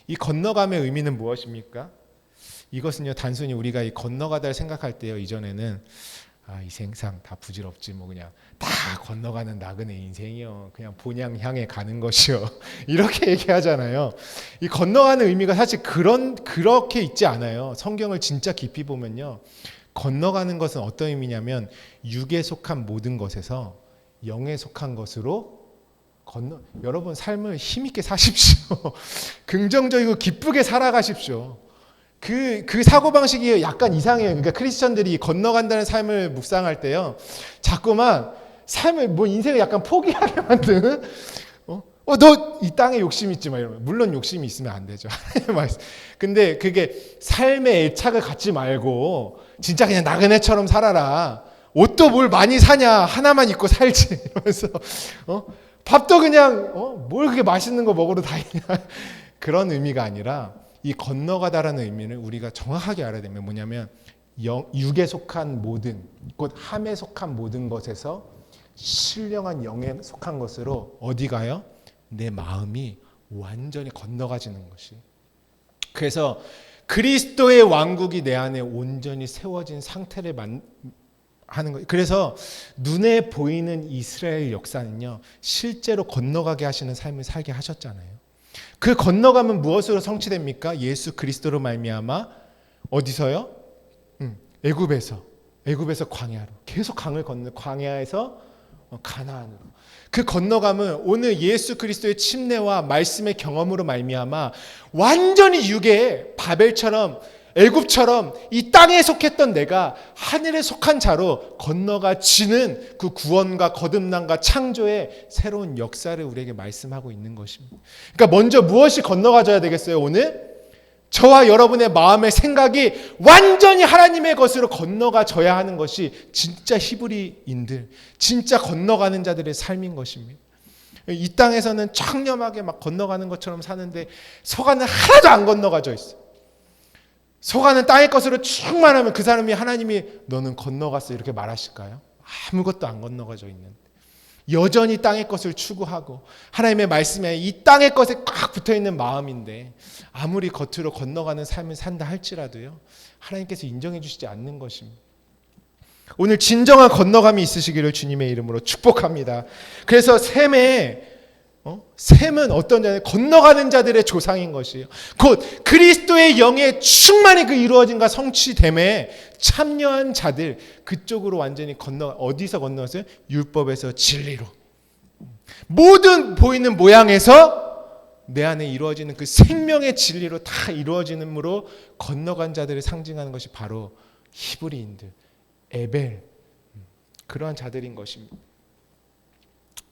이 건너감의 의미는 무엇입니까? 이것은요 단순히 우리가 이 건너가다를 생각할 때요 이전에는 이 세상 다 부질없지 뭐 그냥 다 건너가는 나그네 인생이요 그냥 본향 향해 가는 것이요 이렇게 얘기하잖아요. 이 건너가는 의미가 사실 그렇게 있지 않아요. 성경을 진짜 깊이 보면요 건너가는 것은 어떤 의미냐면 육에 속한 모든 것에서 영에 속한 것으로 여러분 삶을 힘있게 사십시오. 긍정적이고 기쁘게 살아가십시오. 그 사고방식이 약간 이상해요. 그러니까 크리스천들이 건너간다는 삶을 묵상할 때요. 자꾸만 삶을 인생을 약간 포기하게 만드는 너 이 땅에 욕심 있지 마 이러면 물론 욕심이 있으면 안 되죠. 근데 그게 삶의 애착을 갖지 말고 진짜 그냥 나그네처럼 살아라. 옷도 뭘 많이 사냐 하나만 입고 살지 이러면서 밥도 그냥 뭘 그렇게 맛있는 거 먹으러 다니냐 그런 의미가 아니라 이 건너가다라는 의미는 우리가 정확하게 알아야 되면 뭐냐면 육에 속한 모든 곧 함에 속한 모든 것에서 신령한 영에 속한 것으로 어디 가요? 내 마음이 완전히 건너가지는 것이. 그래서 그리스도의 왕국이 내 안에 온전히 세워진 상태를 하는 거예요. 그래서 눈에 보이는 이스라엘 역사는요, 실제로 건너가게 하시는 삶을 살게 하셨잖아요. 그 건너가면 무엇으로 성취됩니까? 예수 그리스도로 말미암아 어디서요? 애굽에서 광야로 계속 강을 건너 광야에서 가나안으로. 그 건너감은 오늘 예수 그리스도의 침례와 말씀의 경험으로 말미암아 완전히 육에 바벨처럼 애굽처럼 이 땅에 속했던 내가 하늘에 속한 자로 건너가지는 그 구원과 거듭남과 창조의 새로운 역사를 우리에게 말씀하고 있는 것입니다. 그러니까 먼저 무엇이 건너가져야 되겠어요? 오늘 저와 여러분의 마음의 생각이 완전히 하나님의 것으로 건너가져야 하는 것이 진짜 히브리인들, 진짜 건너가는 자들의 삶인 것입니다. 이 땅에서는 청렴하게 막 건너가는 것처럼 사는데 서가는 하나도 안 건너가져 있어요. 서가는 땅의 것으로 충만하면 그 사람이 하나님이 너는 건너갔어 이렇게 말하실까요? 아무것도 안 건너가져 있는데 여전히 땅의 것을 추구하고 하나님의 말씀에 이 땅의 것에 꽉 붙어있는 마음인데 아무리 겉으로 건너가는 삶을 산다 할지라도요 하나님께서 인정해 주시지 않는 것입니다. 오늘 진정한 건너감이 있으시기를 주님의 이름으로 축복합니다. 그래서 셈은 어떤 자는 건너가는 자들의 조상인 것이에요. 곧 그리스도의 영의 충만히 그 이루어짐과 성취됨에 참여한 자들 그쪽으로 완전히 어디서 건너갔어요? 율법에서 진리로. 모든 보이는 모양에서 내 안에 이루어지는 그 생명의 진리로 다 이루어지므로 건너간 자들을 상징하는 것이 바로 히브리인들, 에벨 그러한 자들인 것입니다.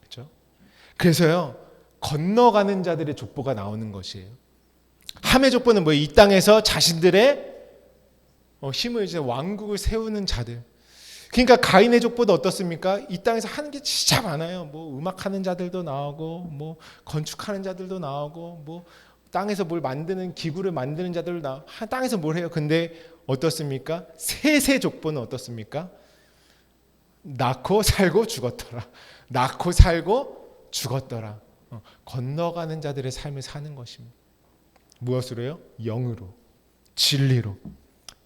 그렇죠? 그래서요 건너가는 자들의 족보가 나오는 것이에요. 함의 족보는 뭐예요? 이 땅에서 자신들의 힘을 이제 왕국을 세우는 자들. 그러니까 가인의 족보도 어떻습니까? 이 땅에서 하는 게 진짜 많아요. 뭐 음악하는 자들도 나오고, 뭐 건축하는 자들도 나오고, 뭐 땅에서 뭘 만드는 기구를 만드는 자들도 나오고, 땅에서 뭘 해요? 근데 어떻습니까? 셋의 족보는 어떻습니까? 낳고 살고 죽었더라. 낳고 살고 죽었더라. 건너가는 자들의 삶을 사는 것입니다. 무엇으로요? 영으로, 진리로,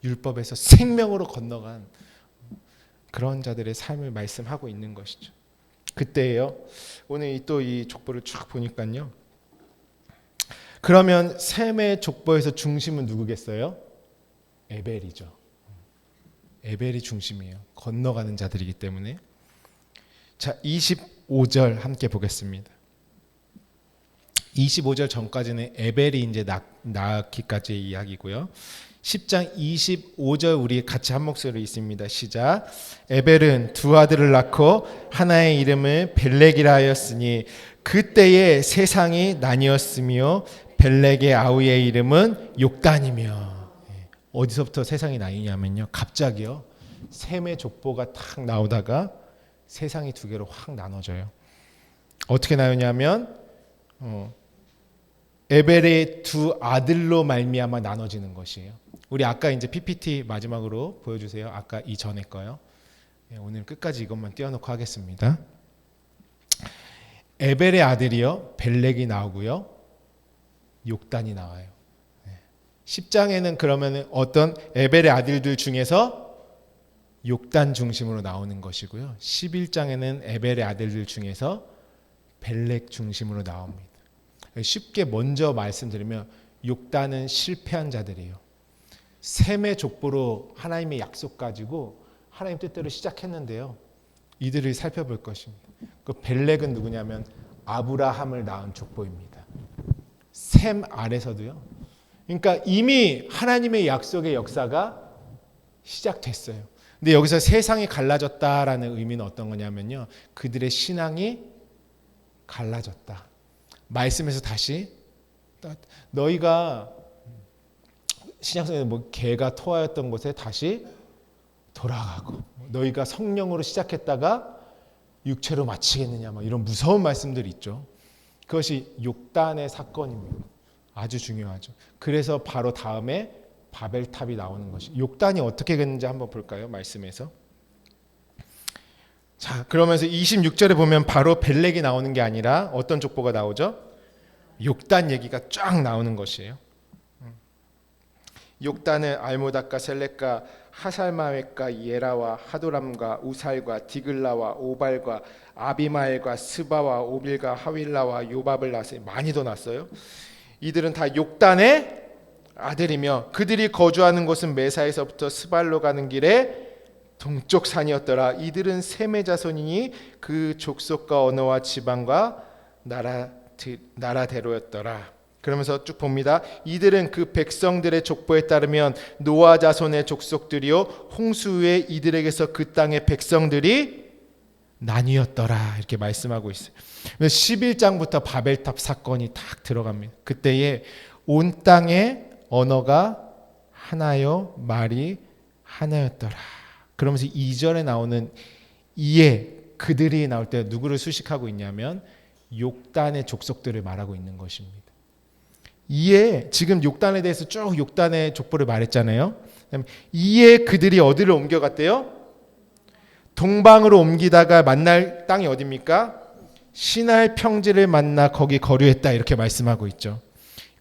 율법에서 생명으로 건너간 그런 자들의 삶을 말씀하고 있는 것이죠. 그때예요. 오늘 또 이 족보를 쭉 보니까요. 그러면 셈의 족보에서 중심은 누구겠어요? 에벨이죠. 에벨이 중심이에요. 건너가는 자들이기 때문에. 자, 25절 함께 보겠습니다. 25절 전까지는 에벨이 이제 낳기까지의 이야기고요. 10장 25절 우리 같이 한 목소리로 있습니다. 시작. 에벨은 두 아들을 낳고 하나의 이름을 벨렉이라 하였으니 그때에 세상이 나뉘었으며 벨렉의 아우의 이름은 욕단이며. 어디서부터 세상이 나뉘냐면요. 갑자기요. 셈의 족보가 탁 나오다가 세상이 두 개로 확 나눠져요. 어떻게 나누냐면 에벨의 두 아들로 말미암아 나눠지는 것이에요. 우리 아까 이제 PPT 마지막으로 보여주세요. 아까 이전에 거요. 오늘 끝까지 이것만 띄워놓고 하겠습니다. 에벨의 아들이요. 벨렉이 나오고요. 욕단이 나와요. 10장에는 그러면 어떤 에벨의 아들들 중에서 욕단 중심으로 나오는 것이고요. 11장에는 에벨의 아들들 중에서 벨렉 중심으로 나옵니다. 쉽게 먼저 말씀드리면 욕단은 실패한 자들이에요. 셈의 족보로 하나님의 약속 가지고 하나님 뜻대로 시작했는데요. 이들을 살펴볼 것입니다. 그 벨렉은 누구냐면 아브라함을 낳은 족보입니다. 셈 아래서도요. 그러니까 이미 하나님의 약속의 역사가 시작됐어요. 근데 여기서 세상이 갈라졌다라는 의미는 어떤 거냐면요. 그들의 신앙이 갈라졌다. 말씀에서 다시 너희가 신약성경에 뭐 개가 토하였던 곳에 다시 돌아가고 너희가 성령으로 시작했다가 육체로 마치겠느냐 막 이런 무서운 말씀들이 있죠. 그것이 욕단의 사건입니다. 아주 중요하죠. 그래서 바로 다음에 바벨탑이 나오는 것이 욕단이 어떻게 됐는지 한번 볼까요? 말씀에서. 자, 그러면서 26절에 보면 바로 벨렉이 나오는 게 아니라 어떤 족보가 나오죠? 욕단 얘기가 쫙 나오는 것이에요. 욕단은 알모닥과 셀렉과 하살마웻과 예라와 하도람과 우살과 디글라와 오발과 아비마엘과 스바와 오빌과 하윌라와 요밥을 낳았어요. 많이 더 낳았어요. 이들은 다 욕단의 아들이며 그들이 거주하는 곳은 메사에서부터 스발로 가는 길에 동쪽 산이었더라. 이들은 셈의 자손이니 그 족속과 언어와 지방과 나라대로였더라. 그러면서 쭉 봅니다. 이들은 그 백성들의 족보에 따르면 노아 자손의 족속들이요 홍수 후에 이들에게서 그 땅의 백성들이 나뉘었더라. 이렇게 말씀하고 있어요. 11장부터 바벨탑 사건이 딱 들어갑니다. 그때에 온 땅의 언어가 하나요 말이 하나였더라. 그러면서 2절에 나오는 이에 그들이 나올 때 누구를 수식하고 있냐면 욕단의 족속들을 말하고 있는 것입니다. 이에 지금 욕단에 대해서 쭉 욕단의 족보를 말했잖아요. 이에 그들이 어디를 옮겨갔대요? 동방으로 옮기다가 만날 땅이 어디입니까? 시날 평지를 만나 거기 거류했다 이렇게 말씀하고 있죠.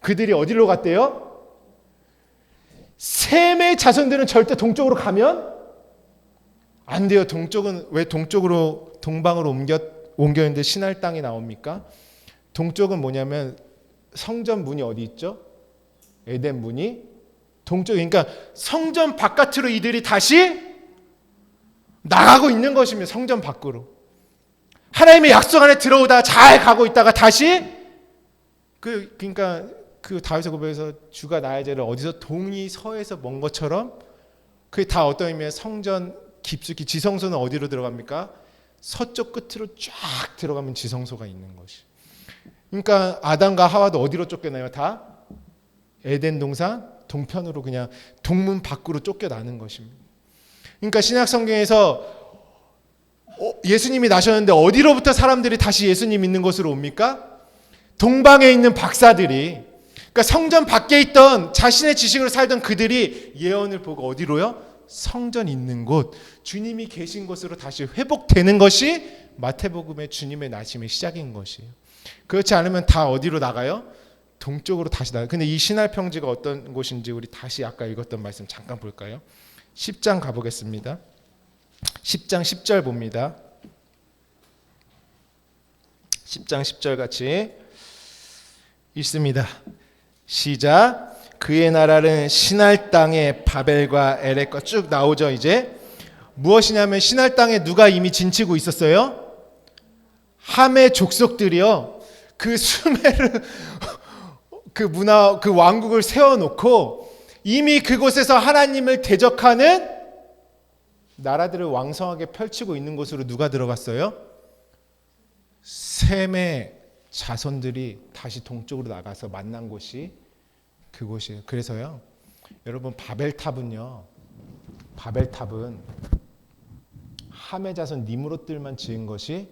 그들이 어디로 갔대요? 셈의 자손들은 절대 동쪽으로 가면 안 돼요. 동쪽은 왜 동쪽으로 동방으로 옮겼는데 시날 땅이 나옵니까? 동쪽은 뭐냐면 성전 문이 어디 있죠? 에덴 문이 동쪽. 그러니까 성전 바깥으로 이들이 다시 나가고 있는 것입니다. 성전 밖으로. 하나님의 약속 안에 들어오다 잘 가고 있다가 다시 그러니까 그 다윗의 고백에서 주가 나의 죄를 어디서 동이 서에서 먼 것처럼 그게 다 어떤 의미의 성전 깊숙이 지성소는 어디로 들어갑니까? 서쪽 끝으로 쫙 들어가면 지성소가 있는 것이. 그러니까 아담과 하와도 어디로 쫓겨나요? 다 에덴 동산 동편으로 그냥 동문 밖으로 쫓겨나는 것입니다. 그러니까 신약 성경에서 예수님이 나셨는데 어디로부터 사람들이 다시 예수님 있는 곳으로 옵니까? 동방에 있는 박사들이, 그러니까 성전 밖에 있던 자신의 지식으로 살던 그들이 예언을 보고 어디로요? 성전 있는 곳, 주님이 계신 곳으로 다시 회복되는 것이 마태복음의 주님의 나심의 시작인 것이에요. 그렇지 않으면 다 어디로 나가요? 동쪽으로 다시 나가요. 근데 이 시날 평지가 어떤 곳인지 우리 다시 아까 읽었던 말씀 잠깐 볼까요? 10장 가보겠습니다. 10장 10절 봅니다. 10장 10절 같이 읽습니다. 시작. 그의 나라는 시날 땅에 바벨과 에렉과 쭉 나오죠. 이제 무엇이냐면 시날 땅에 누가 이미 진치고 있었어요? 함의 족속들이요. 그 수메르 그 문화 그 왕국을 세워놓고 이미 그곳에서 하나님을 대적하는 나라들을 왕성하게 펼치고 있는 곳으로 누가 들어갔어요? 셈의 자손들이 다시 동쪽으로 나가서 만난 곳이 그곳이에요. 그래서요, 여러분 바벨탑은 함의 자손 니므롯들만 지은 것이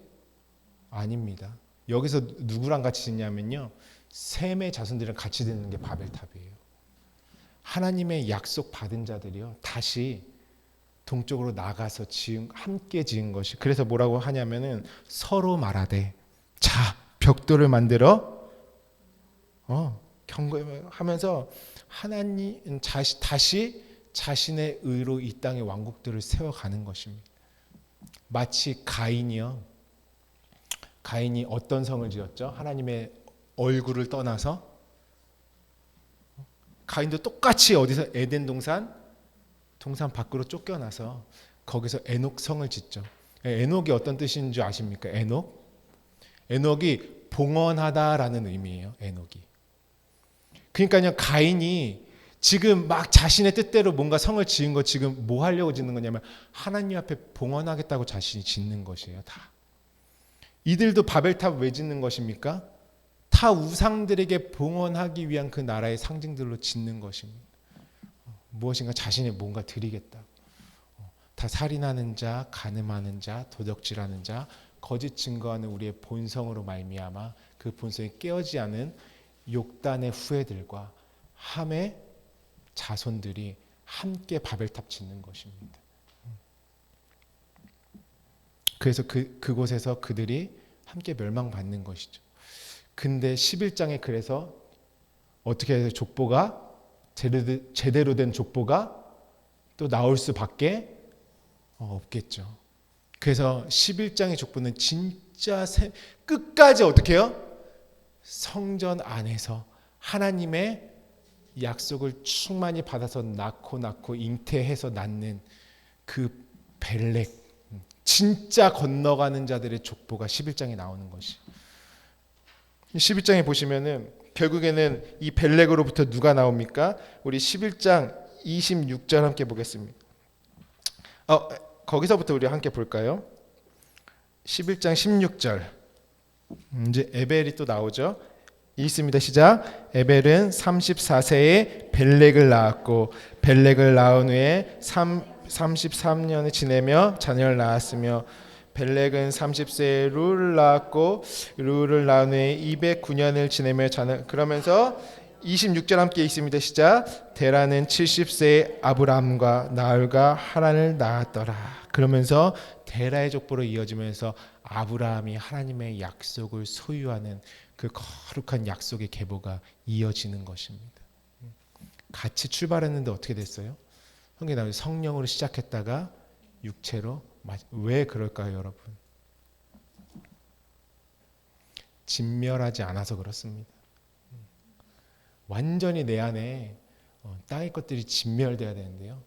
아닙니다. 여기서 누구랑 같이 짓냐면요, 셈의 자손들이랑 같이 짓는 게 바벨탑이에요. 하나님의 약속 받은 자들이요 다시 동쪽으로 나가서 함께 지은 것이. 그래서 뭐라고 하냐면은 서로 말하되 자 벽돌을 만들어 경고하면서 하나님 다시 자신의 의로 이 땅의 왕국들을 세워가는 것입니다. 마치 가인이 어떤 성을 지었죠? 하나님의 얼굴을 떠나서. 가인도 똑같이 어디서 에덴 동산 밖으로 쫓겨나서 거기서 에녹 성을 짓죠. 에녹이 어떤 뜻인 줄 아십니까? 에녹이 봉헌하다라는 의미예요. 에녹이. 그러니까요, 가인이 지금 막 자신의 뜻대로 뭔가 성을 지은 거 지금 뭐 하려고 짓는 거냐면 하나님 앞에 봉헌하겠다고 자신이 짓는 것이에요. 다. 이들도 바벨탑 왜 짓는 것입니까? 타 우상들에게 봉헌하기 위한 그 나라의 상징들로 짓는 것입니다. 무엇인가 자신의 뭔가 드리겠다. 다 살인하는 자, 간음하는 자, 도적질하는 자, 거짓 증거하는 우리의 본성으로 말미암아 그 본성이 깨어지 않은 욕단의 후예들과 함의 자손들이 함께 바벨탑 짓는 것입니다. 그래서 그곳에서 그들이 함께 멸망받는 것이죠. 근데 11장에 그래서 어떻게 해서 족보가 제대로 된 족보가 또 나올 수밖에 없겠죠. 그래서 11장의 족보는 진짜 끝까지 어떻게 해요? 성전 안에서 하나님의 약속을 충만히 받아서 낳고 잉태해서 낳는 그 벨렉, 진짜 건너가는 자들의 족보가 11장에 나오는 것이. 11장에 보시면은 결국에는 이 벨렉으로부터 누가 나옵니까? 우리 11장 26절 함께 보겠습니다. 거기서부터 우리 함께 볼까요? 11장 16절. 이제 에벨이 또 나오죠. 읽습니다. 시작. 에벨은 34세에 벨렉을 낳았고 벨렉을 낳은 후에 33년을 지내며 자녀를 낳았으며 벨렉은 30세에 룰을 낳았고 룰을 낳은 후에 209년을 지내며 자녀. 그러면서 26절 함께 읽습니다. 시작. 데라는 70세에 아브라함과 나홀과 하란을 낳았더라. 그러면서 데라의 족보로 이어지면서 아브라함이 하나님의 약속을 소유하는 그 거룩한 약속의 계보가 이어지는 것입니다. 같이 출발했는데 어떻게 됐어요? 성령으로 시작했다가 육체로. 왜 그럴까요, 여러분? 진멸하지 않아서 그렇습니다. 완전히 내 안에 땅의 것들이 진멸돼야 되는데요.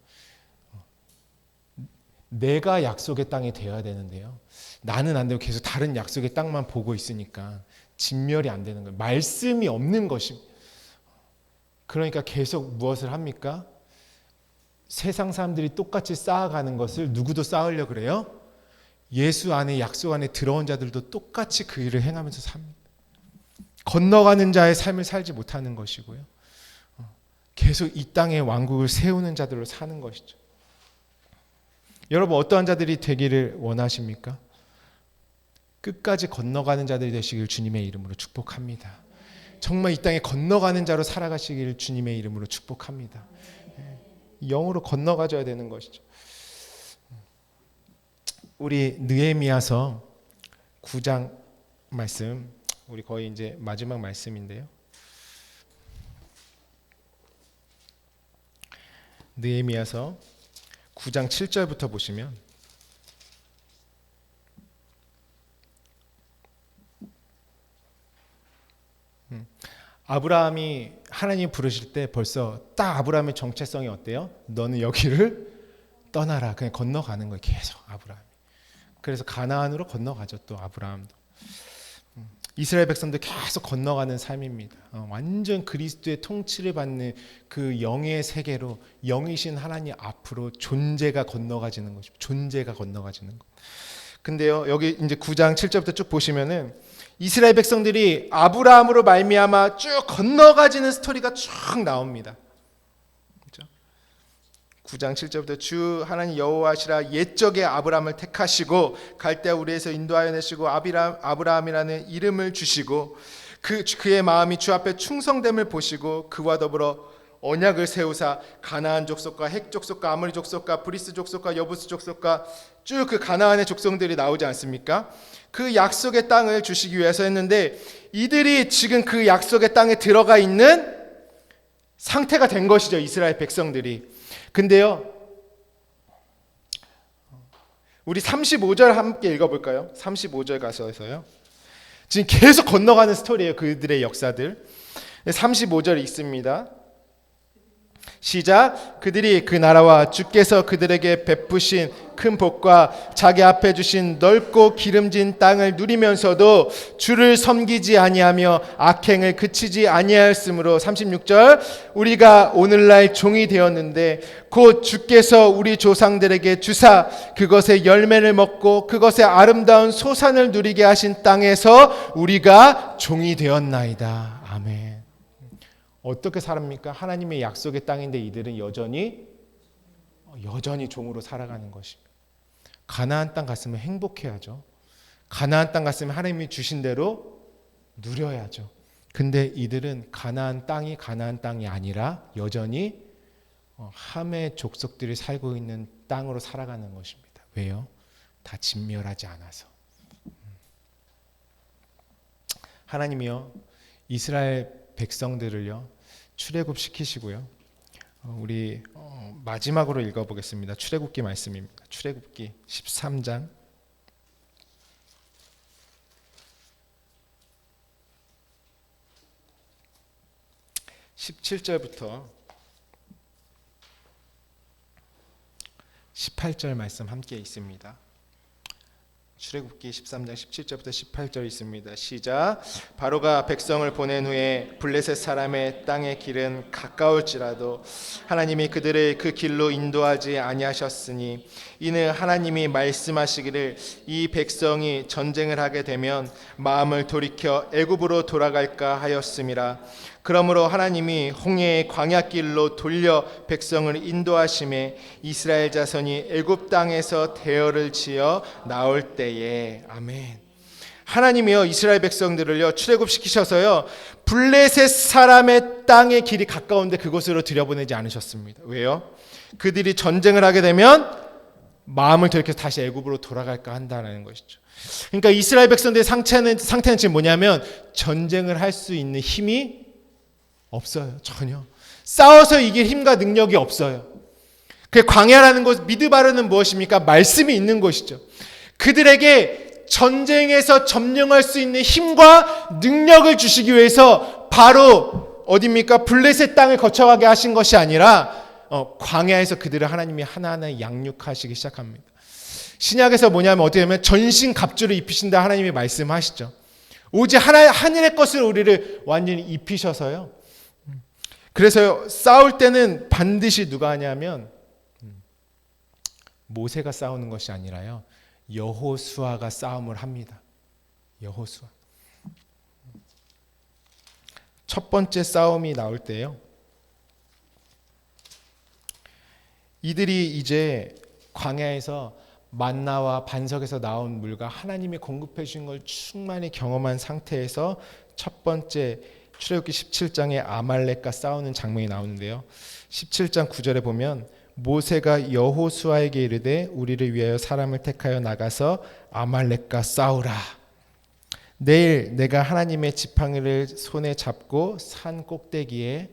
내가 약속의 땅이 되어야 되는데요. 나는 안 되고 계속 다른 약속의 땅만 보고 있으니까 진멸이 안 되는 거예요. 말씀이 없는 것입니다. 그러니까 계속 무엇을 합니까? 세상 사람들이 똑같이 쌓아가는 것을 누구도 쌓으려 그래요? 예수 안에 약속 안에 들어온 자들도 똑같이 그 일을 행하면서 삽니다. 건너가는 자의 삶을 살지 못하는 것이고요. 계속 이 땅에 왕국을 세우는 자들로 사는 것이죠. 여러분 어떠한 자들이 되기를 원하십니까? 끝까지 건너가는 자들이 되시길 주님의 이름으로 축복합니다. 정말 이 땅에 건너가는 자로 살아가시길 주님의 이름으로 축복합니다. 영으로 건너가줘야 되는 것이죠. 우리 느헤미야서 9장 말씀, 우리 거의 이제 마지막 말씀인데요. 느헤미야서 9장 7절부터 보시면 아브라함이 하나님 부르실 때 벌써 딱 아브라함의 정체성이 어때요? 너는 여기를 떠나라. 그냥 건너가는 거예요. 계속 아브라함이. 그래서 가나안으로 건너가죠. 또 아브라함도. 이스라엘 백성들 계속 건너가는 삶입니다. 완전 그리스도의 통치를 받는 그 영의 세계로 영이신 하나님 앞으로 존재가 건너가지는 것입니다. 존재가 건너가지는 것. 근데요, 여기 이제 9장 7절부터 쭉 보시면은 이스라엘 백성들이 아브라함으로 말미암아 쭉 건너가지는 스토리가 쭉 나옵니다. 그렇죠? 9장 7절부터 주 하나님 여호와시라 옛적에 아브라함을 택하시고 갈대아 우르에서 인도하여 내시고 아브라함이라는 이름을 주시고 그의 마음이 주 앞에 충성됨을 보시고 그와 더불어 언약을 세우사 가나안 족속과 헷 족속과 아모리 족속과 브리스 족속과 여부스 족속과 쭉 그 가나안의 족속들이 나오지 않습니까? 그 약속의 땅을 주시기 위해서 했는데 이들이 지금 그 약속의 땅에 들어가 있는 상태가 된 것이죠. 이스라엘 백성들이. 근데요, 우리 35절 함께 읽어볼까요? 35절 가서요. 지금 계속 건너가는 스토리예요. 그들의 역사들. 35절 읽습니다. 시작. 그들이 그 나라와 주께서 그들에게 베푸신 큰 복과 자기 앞에 주신 넓고 기름진 땅을 누리면서도 주를 섬기지 아니하며 악행을 그치지 아니하였으므로 36절 우리가 오늘날 종이 되었는데 곧 주께서 우리 조상들에게 주사 그것의 열매를 먹고 그것의 아름다운 소산을 누리게 하신 땅에서 우리가 종이 되었나이다. 아멘. 어떻게 살합니까? 하나님의 약속의 땅인데 이들은 여전히 종으로 살아가는 것입니다. 가나안 땅 갔으면 행복해야죠. 가나안 땅 갔으면 하나님이 주신 대로 누려야죠. 근데 이들은 가나안 땅이 아니라 여전히 함의 족속들이 살고 있는 땅으로 살아가는 것입니다. 왜요? 다 진멸하지 않아서. 하나님이요 이스라엘 백성들을요 출애굽 시키시고요. 우리 마지막으로 읽어보겠습니다. 출애굽기 말씀입니다. 출애굽기 13장 17절부터 18절 말씀 함께 있습니다. 출애굽기 13장 17절부터 18절 있습니다. 시작. 바로가 백성을 보낸 후에 블레셋 사람의 땅의 길은 가까울지라도 하나님이 그들을 그 길로 인도하지 아니하셨으니 이는 하나님이 말씀하시기를 이 백성이 전쟁을 하게 되면 마음을 돌이켜 애굽으로 돌아갈까 하였음이라. 그러므로 하나님이 홍해의 광야길로 돌려 백성을 인도하심에 이스라엘 자손이 애굽 땅에서 대열을 지어 나올 때에 아멘. 하나님이요 이스라엘 백성들을요 출애굽시키셔서요 블레셋 사람의 땅의 길이 가까운데 그곳으로 들여보내지 않으셨습니다. 왜요? 그들이 전쟁을 하게 되면 마음을 돌이켜 다시 애굽으로 돌아갈까 한다는 것이죠. 그러니까 이스라엘 백성들의 상태는 지금 뭐냐면 전쟁을 할 수 있는 힘이 없어요. 전혀. 싸워서 이길 힘과 능력이 없어요. 그 광야라는 곳, 미드바르는 무엇입니까? 말씀이 있는 곳이죠. 그들에게 전쟁에서 점령할 수 있는 힘과 능력을 주시기 위해서 바로 어디입니까? 블레셋 땅을 거쳐가게 하신 것이 아니라 광야에서 그들을 하나님이 하나하나 양육하시기 시작합니다. 신약에서 뭐냐면 어떻게 하면 전신 갑주를 입히신다 하나님이 말씀하시죠. 오직 하늘의 것을 우리를 완전히 입히셔서요. 그래서 싸울 때는 반드시 누가 하냐면 모세가 싸우는 것이 아니라요. 여호수아가 싸움을 합니다. 여호수아. 첫 번째 싸움이 나올 때요. 이들이 이제 광야에서 만나와 반석에서 나온 물과 하나님이 공급해 주신 걸 충만히 경험한 상태에서 첫 번째 출애굽기 17장에 아말렉과 싸우는 장면이 나오는데요. 17장 9절에 보면 모세가 여호수아에게 이르되 우리를 위하여 사람을 택하여 나가서 아말렉과 싸우라. 내일 내가 하나님의 지팡이를 손에 잡고 산 꼭대기에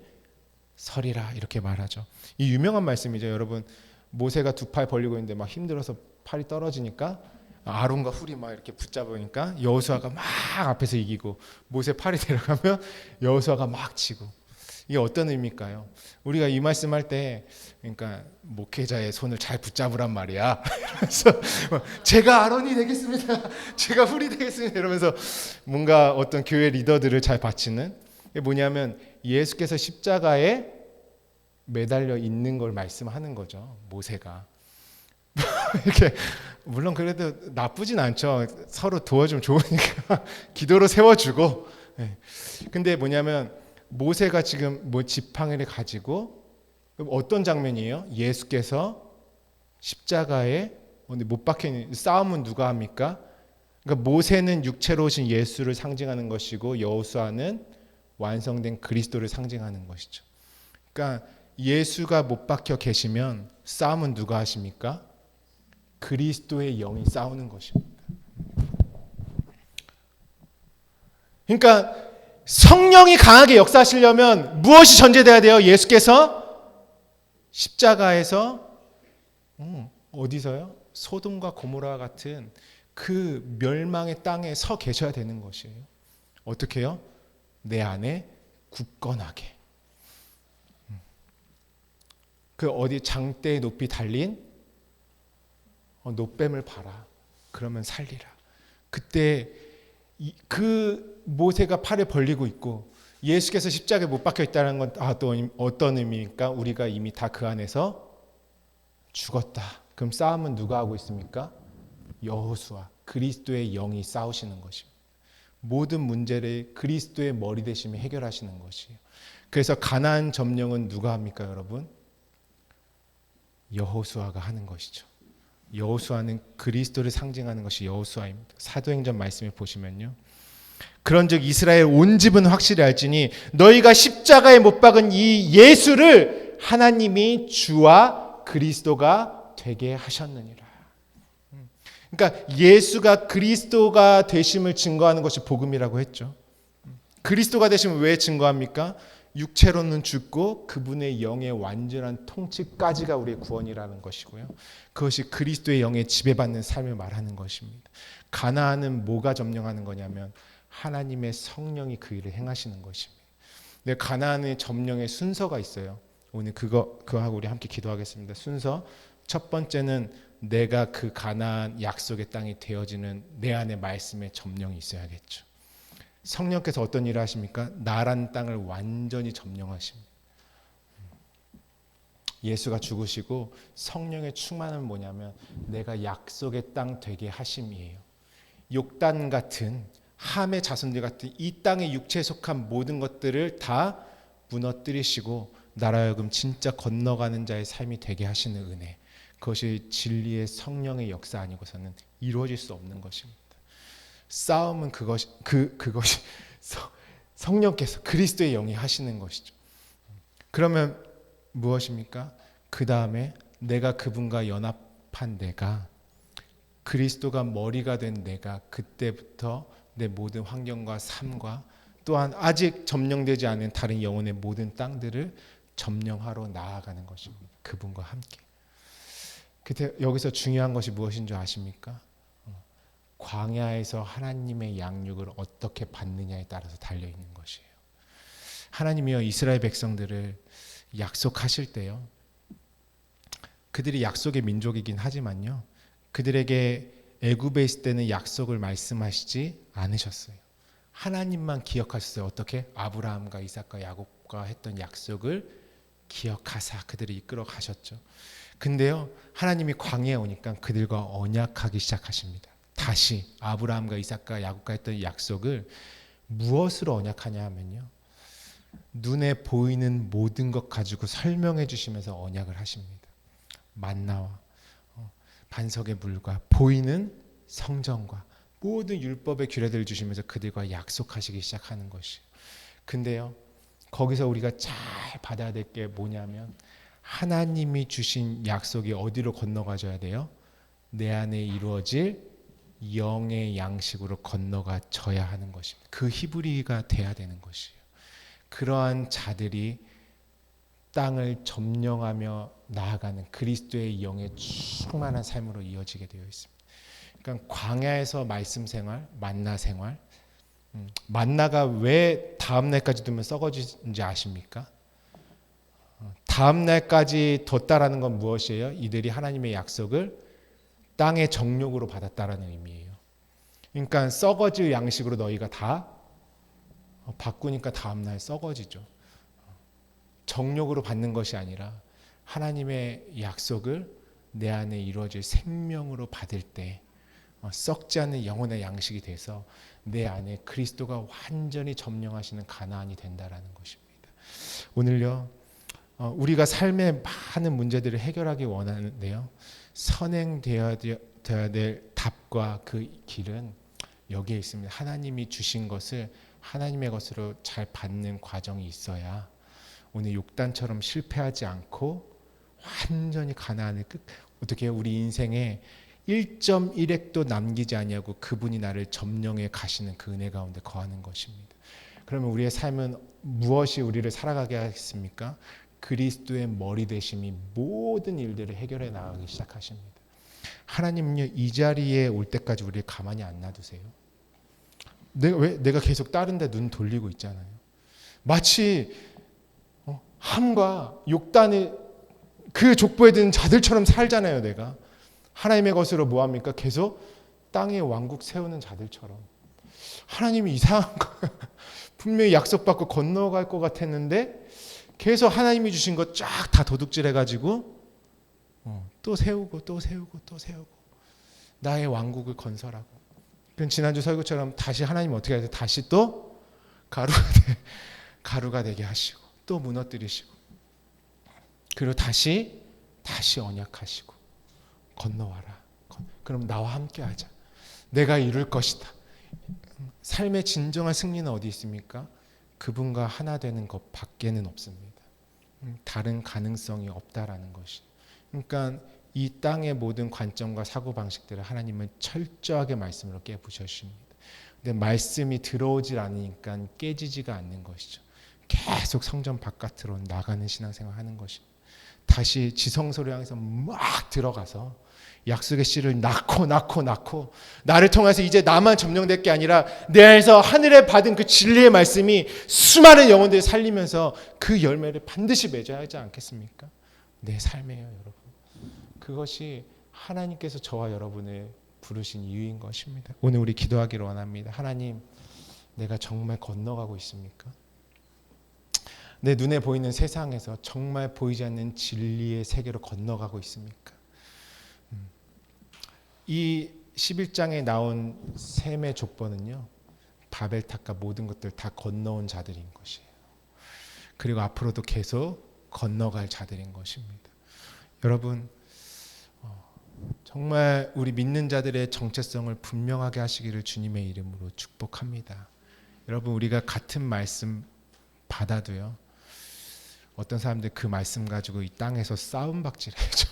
서리라 이렇게 말하죠. 이 유명한 말씀이죠. 여러분 모세가 두 팔 벌리고 있는데 막 힘들어서 팔이 떨어지니까 아론과 훌이 막 이렇게 붙잡으니까 여호수아가 막 앞에서 이기고 모세 팔이 내려가면 여호수아가 막 지고. 이게 어떤 의미일까요? 우리가 이 말씀할 때 그러니까 목회자의 손을 잘 붙잡으란 말이야. 그래서 제가 아론이 되겠습니다. 제가 훌이 되겠습니다. 이러면서 뭔가 어떤 교회 리더들을 잘 바치는 게 뭐냐면 예수께서 십자가에 매달려 있는 걸 말씀하는 거죠. 모세가. 이렇게 물론 그래도 나쁘진 않죠. 서로 도와주면 좋으니까 기도로 세워주고. 근데 뭐냐면 모세가 지금 뭐 지팡이를 가지고 어떤 장면이에요? 예수께서 십자가에 못 박혀 있는 싸움은 누가 합니까? 그러니까 모세는 육체로 오신 예수를 상징하는 것이고 여호수아는 완성된 그리스도를 상징하는 것이죠. 그러니까 예수가 못 박혀 계시면 싸움은 누가 하십니까? 그리스도의 영이 싸우는 것입니다. 그러니까 성령이 강하게 역사하시려면 무엇이 전제돼야 돼요? 예수께서 십자가에서 어디서요? 소돔과 고모라 같은 그 멸망의 땅에 서 계셔야 되는 것이에요. 어떻게 해요? 내 안에 굳건하게. 그 어디 장대에 높이 달린 노뱀을 봐라. 그러면 살리라. 그때 그 모세가 팔을 벌리고 있고 예수께서 십자가에 못 박혀 있다는 건 또 어떤 의미입니까? 우리가 이미 다 그 안에서 죽었다. 그럼 싸움은 누가 하고 있습니까? 여호수아, 그리스도의 영이 싸우시는 것입니다. 모든 문제를 그리스도의 머리 대심이 해결하시는 것이에요. 그래서 가나안 점령은 누가 합니까, 여러분? 여호수아가 하는 것이죠. 여호수아는 그리스도를 상징하는 것이 여호수아입니다. 사도행전 말씀을 보시면요. 그런즉 이스라엘 온 집은 확실히 알지니 너희가 십자가에 못 박은 이 예수를 하나님이 주와 그리스도가 되게 하셨느니라. 그러니까 예수가 그리스도가 되심을 증거하는 것이 복음이라고 했죠. 그리스도가 되심을 왜 증거합니까? 육체로는 죽고 그분의 영의 완전한 통치까지가 우리의 구원이라는 것이고요. 그것이 그리스도의 영에 지배받는 삶을 말하는 것입니다. 가나안은 뭐가 점령하는 거냐면 하나님의 성령이 그 일을 행하시는 것입니다. 근데 가나안의 점령의 순서가 있어요. 오늘 그거 하고 우리 함께 기도하겠습니다. 순서 첫 번째는 내가 그 가나안 약속의 땅이 되어지는 내 안에 말씀의 점령이 있어야겠죠. 성령께서 어떤 일을 하십니까? 나란 땅을 완전히 점령하십니다. 예수가 죽으시고 성령의 충만은 뭐냐면 내가 약속의 땅 되게 하심이에요. 욕단 같은 함의 자손들 같은 이 땅의 육체에 속한 모든 것들을 다 무너뜨리시고 나라 하여금 진짜 건너가는 자의 삶이 되게 하시는 은혜. 그것이 진리의 성령의 역사 아니고서는 이루어질 수 없는 것입니다. 싸움은 그것이 성령께서 그리스도의 영이 하시는 것이죠. 그러면 무엇입니까? 그 다음에 내가 그분과 연합한 내가 그리스도가 머리가 된 내가 그때부터 내 모든 환경과 삶과 또한 아직 점령되지 않은 다른 영혼의 모든 땅들을 점령하러 나아가는 것입니다. 그분과 함께. 그때 여기서 중요한 것이 무엇인 줄 아십니까? 광야에서 하나님의 양육을 어떻게 받느냐에 따라서 달려있는 것이에요. 하나님이요 이스라엘 백성들을 약속하실 때요. 그들이 약속의 민족이긴 하지만요. 그들에게 애굽에 있을 때는 약속을 말씀하시지 않으셨어요. 하나님만 기억하셨어요. 어떻게? 아브라함과 이삭과 야곱과 했던 약속을 기억하사 그들을 이끌어 가셨죠. 근데요. 하나님이 광야에 오니까 그들과 언약하기 시작하십니다. 다시 아브라함과 이삭과 야곱과 했던 약속을 무엇으로 언약하냐 하면요. 눈에 보이는 모든 것 가지고 설명해 주시면서 언약을 하십니다. 만나와 반석의 물과 보이는 성전과 모든 율법의 규례들을 주시면서 그들과 약속하시기 시작하는 것이에요. 근데요. 거기서 우리가 잘 받아야 될 게 뭐냐면 하나님이 주신 약속이 어디로 건너가줘야 돼요? 내 안에 이루어질 영의 양식으로 건너가져야 하는 것입니다. 그 히브리가 돼야 되는 것이에요. 그러한 자들이 땅을 점령하며 나아가는 그리스도의 영의 충만한 삶으로 이어지게 되어 있습니다. 그러니까 광야에서 말씀 생활, 만나 생활, 만나가 왜 다음 날까지 두면 썩어지는지 아십니까? 다음 날까지 뒀다라는 건 무엇이에요? 이들이 하나님의 약속을 땅의 정욕으로 받았다라는 의미예요. 그러니까 썩어질 양식으로 너희가 다 바꾸니까 다음 날 썩어지죠. 정욕으로 받는 것이 아니라 하나님의 약속을 내 안에 이루어질 생명으로 받을 때 썩지 않는 영혼의 양식이 돼서 내 안에 그리스도가 완전히 점령하시는 가나안이 된다라는 것입니다. 오늘요 우리가 삶의 많은 문제들을 해결하기 원하는데요 선행되어야 될 답과 그 길은 여기에 있습니다. 하나님이 주신 것을 하나님의 것으로 잘 받는 과정이 있어야 오늘 욕단처럼 실패하지 않고 완전히 가나안을 어떻게 우리 인생에 1.1획도 남기지 아니하고 그분이 나를 점령해 가시는 그 은혜 가운데 거하는 것입니다. 그러면 우리의 삶은 무엇이 우리를 살아가게 하겠습니까? 그리스도의 머리 되심이 모든 일들을 해결해 나가기 시작하십니다. 하나님은요 이 자리에 올 때까지 우리를 가만히 안 놔두세요. 내가 계속 다른 데 눈 돌리고 있잖아요. 마치 함과 욕단의 그 족보에 든 자들처럼 살잖아요. 내가 하나님의 것으로 뭐합니까? 계속 땅에 왕국 세우는 자들처럼. 하나님이 이상한 거예요. 분명히 약속받고 건너갈 것 같았는데 계속 하나님이 주신 거 쫙 다 도둑질해가지고 또 세우고 또 세우고 또 세우고 나의 왕국을 건설하고. 그럼 지난주 설교처럼 다시 하나님 어떻게 해야 돼? 다시 또 가루가 되게 하시고 또 무너뜨리시고 그리고 다시 언약하시고 건너와라. 그럼 나와 함께하자. 내가 이룰 것이다. 삶의 진정한 승리는 어디 있습니까? 그분과 하나 되는 것 밖에는 없습니다. 다른 가능성이 없다라는 것이. 그러니까 이 땅의 모든 관점과 사고방식들을 하나님은 철저하게 말씀으로 깨부셔주십니다. 근데 말씀이 들어오질 않으니까 깨지지가 않는 것이죠. 계속 성전 바깥으로 나가는 신앙생활 하는 것입니다. 다시 지성소를 향해서 막 들어가서 약속의 씨를 낳고 나를 통해서 이제 나만 점령될 게 아니라 내 안에서 하늘에 받은 그 진리의 말씀이 수많은 영혼들을 살리면서 그 열매를 반드시 맺어야 하지 않겠습니까? 내 삶이에요, 여러분. 그것이 하나님께서 저와 여러분을 부르신 이유인 것입니다. 오늘 우리 기도하기를 원합니다. 하나님, 내가 정말 건너가고 있습니까? 내 눈에 보이는 세상에서 정말 보이지 않는 진리의 세계로 건너가고 있습니까? 이 11장에 나온 셈의 족보는요, 바벨탑과 모든 것들 다 건너온 자들인 것이에요. 그리고 앞으로도 계속 건너갈 자들인 것입니다. 여러분, 정말 우리 믿는 자들의 정체성을 분명하게 하시기를 주님의 이름으로 축복합니다. 여러분, 우리가 같은 말씀 받아도요, 어떤 사람들 그 말씀 가지고 이 땅에서 싸움박질해죠.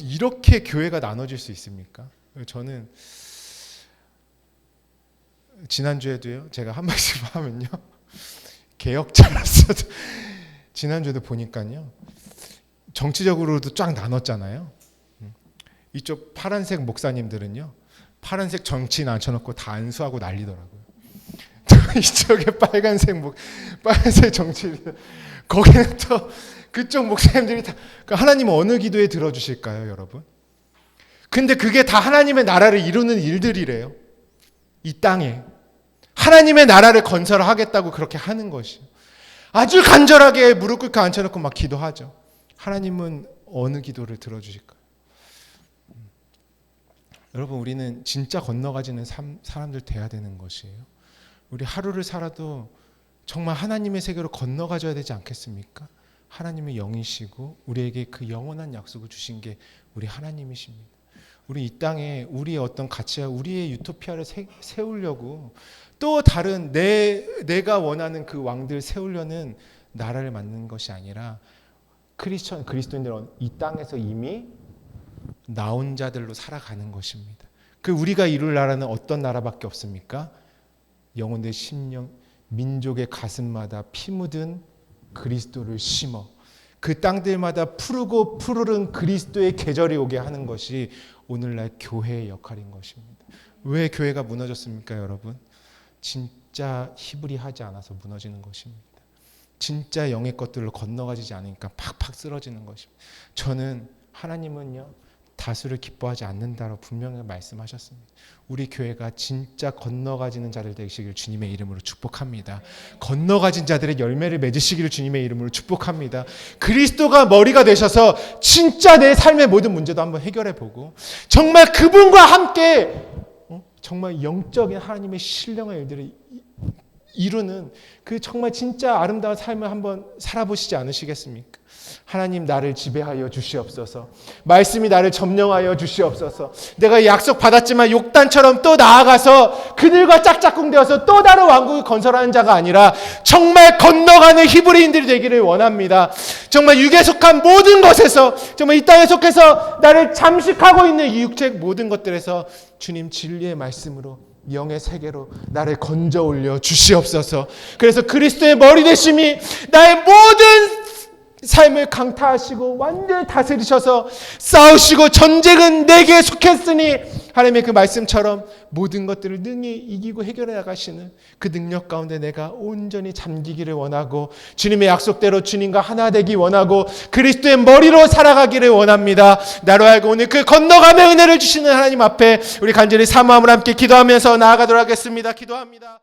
이렇게 교회가 나눠질 수 있습니까? 저는 지난주에도요, 제가 한 말씀 하면요, 개혁자로서도 지난주에도 보니까요, 정치적으로도 쫙 나눴잖아요. 이쪽 파란색 목사님들은요, 파란색 정치인 앉혀놓고 다 안수하고 난리더라고요. 이쪽에 빨간색 정치인, 거기는 또 그쪽 목사님들이 다, 하나님은 어느 기도에 들어주실까요, 여러분? 근데 그게 다 하나님의 나라를 이루는 일들이래요. 이 땅에 하나님의 나라를 건설하겠다고 그렇게 하는 것이 아주 간절하게 무릎 꿇고 앉혀놓고 막 기도하죠. 하나님은 어느 기도를 들어주실까요? 여러분, 우리는 진짜 건너가지는 사람들 돼야 되는 것이에요. 우리 하루를 살아도 정말 하나님의 세계로 건너가줘야 되지 않겠습니까? 하나님의 영이시고 우리에게 그 영원한 약속을 주신 게 우리 하나님이십니다. 우리 이 땅에 우리의 어떤 가치와 우리의 유토피아를 세우려고 또 다른 내가 원하는 그 왕들 세우려는 나라를 만드는 것이 아니라 그리스도인들은 이 땅에서 이미 나온 자들로 살아가는 것입니다. 그 우리가 이룰 나라는 어떤 나라밖에 없습니까? 영혼의 심령, 민족의 가슴마다 피 묻은 그리스도를 심어 그 땅들마다 푸르고 푸르른 그리스도의 계절이 오게 하는 것이 오늘날 교회의 역할인 것입니다. 왜 교회가 무너졌습니까, 여러분? 진짜 히브리하지 않아서 무너지는 것입니다. 진짜 영의 것들로 건너가지지 않으니까 팍팍 쓰러지는 것입니다. 저는 하나님은요, 다수를 기뻐하지 않는다고 분명히 말씀하셨습니다. 우리 교회가 진짜 건너가지는 자들 되시기를 주님의 이름으로 축복합니다. 건너가진 자들의 열매를 맺으시기를 주님의 이름으로 축복합니다. 그리스도가 머리가 되셔서 진짜 내 삶의 모든 문제도 한번 해결해보고 정말 그분과 함께 정말 영적인 하나님의 신령한 일들을 이루는 그 정말 진짜 아름다운 삶을 한번 살아보시지 않으시겠습니까? 하나님, 나를 지배하여 주시옵소서. 말씀이 나를 점령하여 주시옵소서. 내가 약속 받았지만 욕단처럼 또 나아가서 그들과 짝짝꿍 되어서 또 다른 왕국을 건설하는 자가 아니라 정말 건너가는 히브리인들이 되기를 원합니다. 정말 육에 속한 모든 것에서, 정말 이 땅에 속해서 나를 잠식하고 있는 이 육체 모든 것들에서 주님 진리의 말씀으로 영의 세계로 나를 건져 올려 주시옵소서. 그래서 그리스도의 머리 되심이 나의 모든 삶을 강타하시고 완전히 다스리셔서 싸우시고 전쟁은 내게 속했으니 하나님의 그 말씀처럼 모든 것들을 능히 이기고 해결해 나가시는 그 능력 가운데 내가 온전히 잠기기를 원하고 주님의 약속대로 주님과 하나 되기 원하고 그리스도의 머리로 살아가기를 원합니다. 나로 하여금 오늘 그 건너감의 은혜를 주시는 하나님 앞에 우리 간절히 사모함을 함께 기도하면서 나아가도록 하겠습니다. 기도합니다.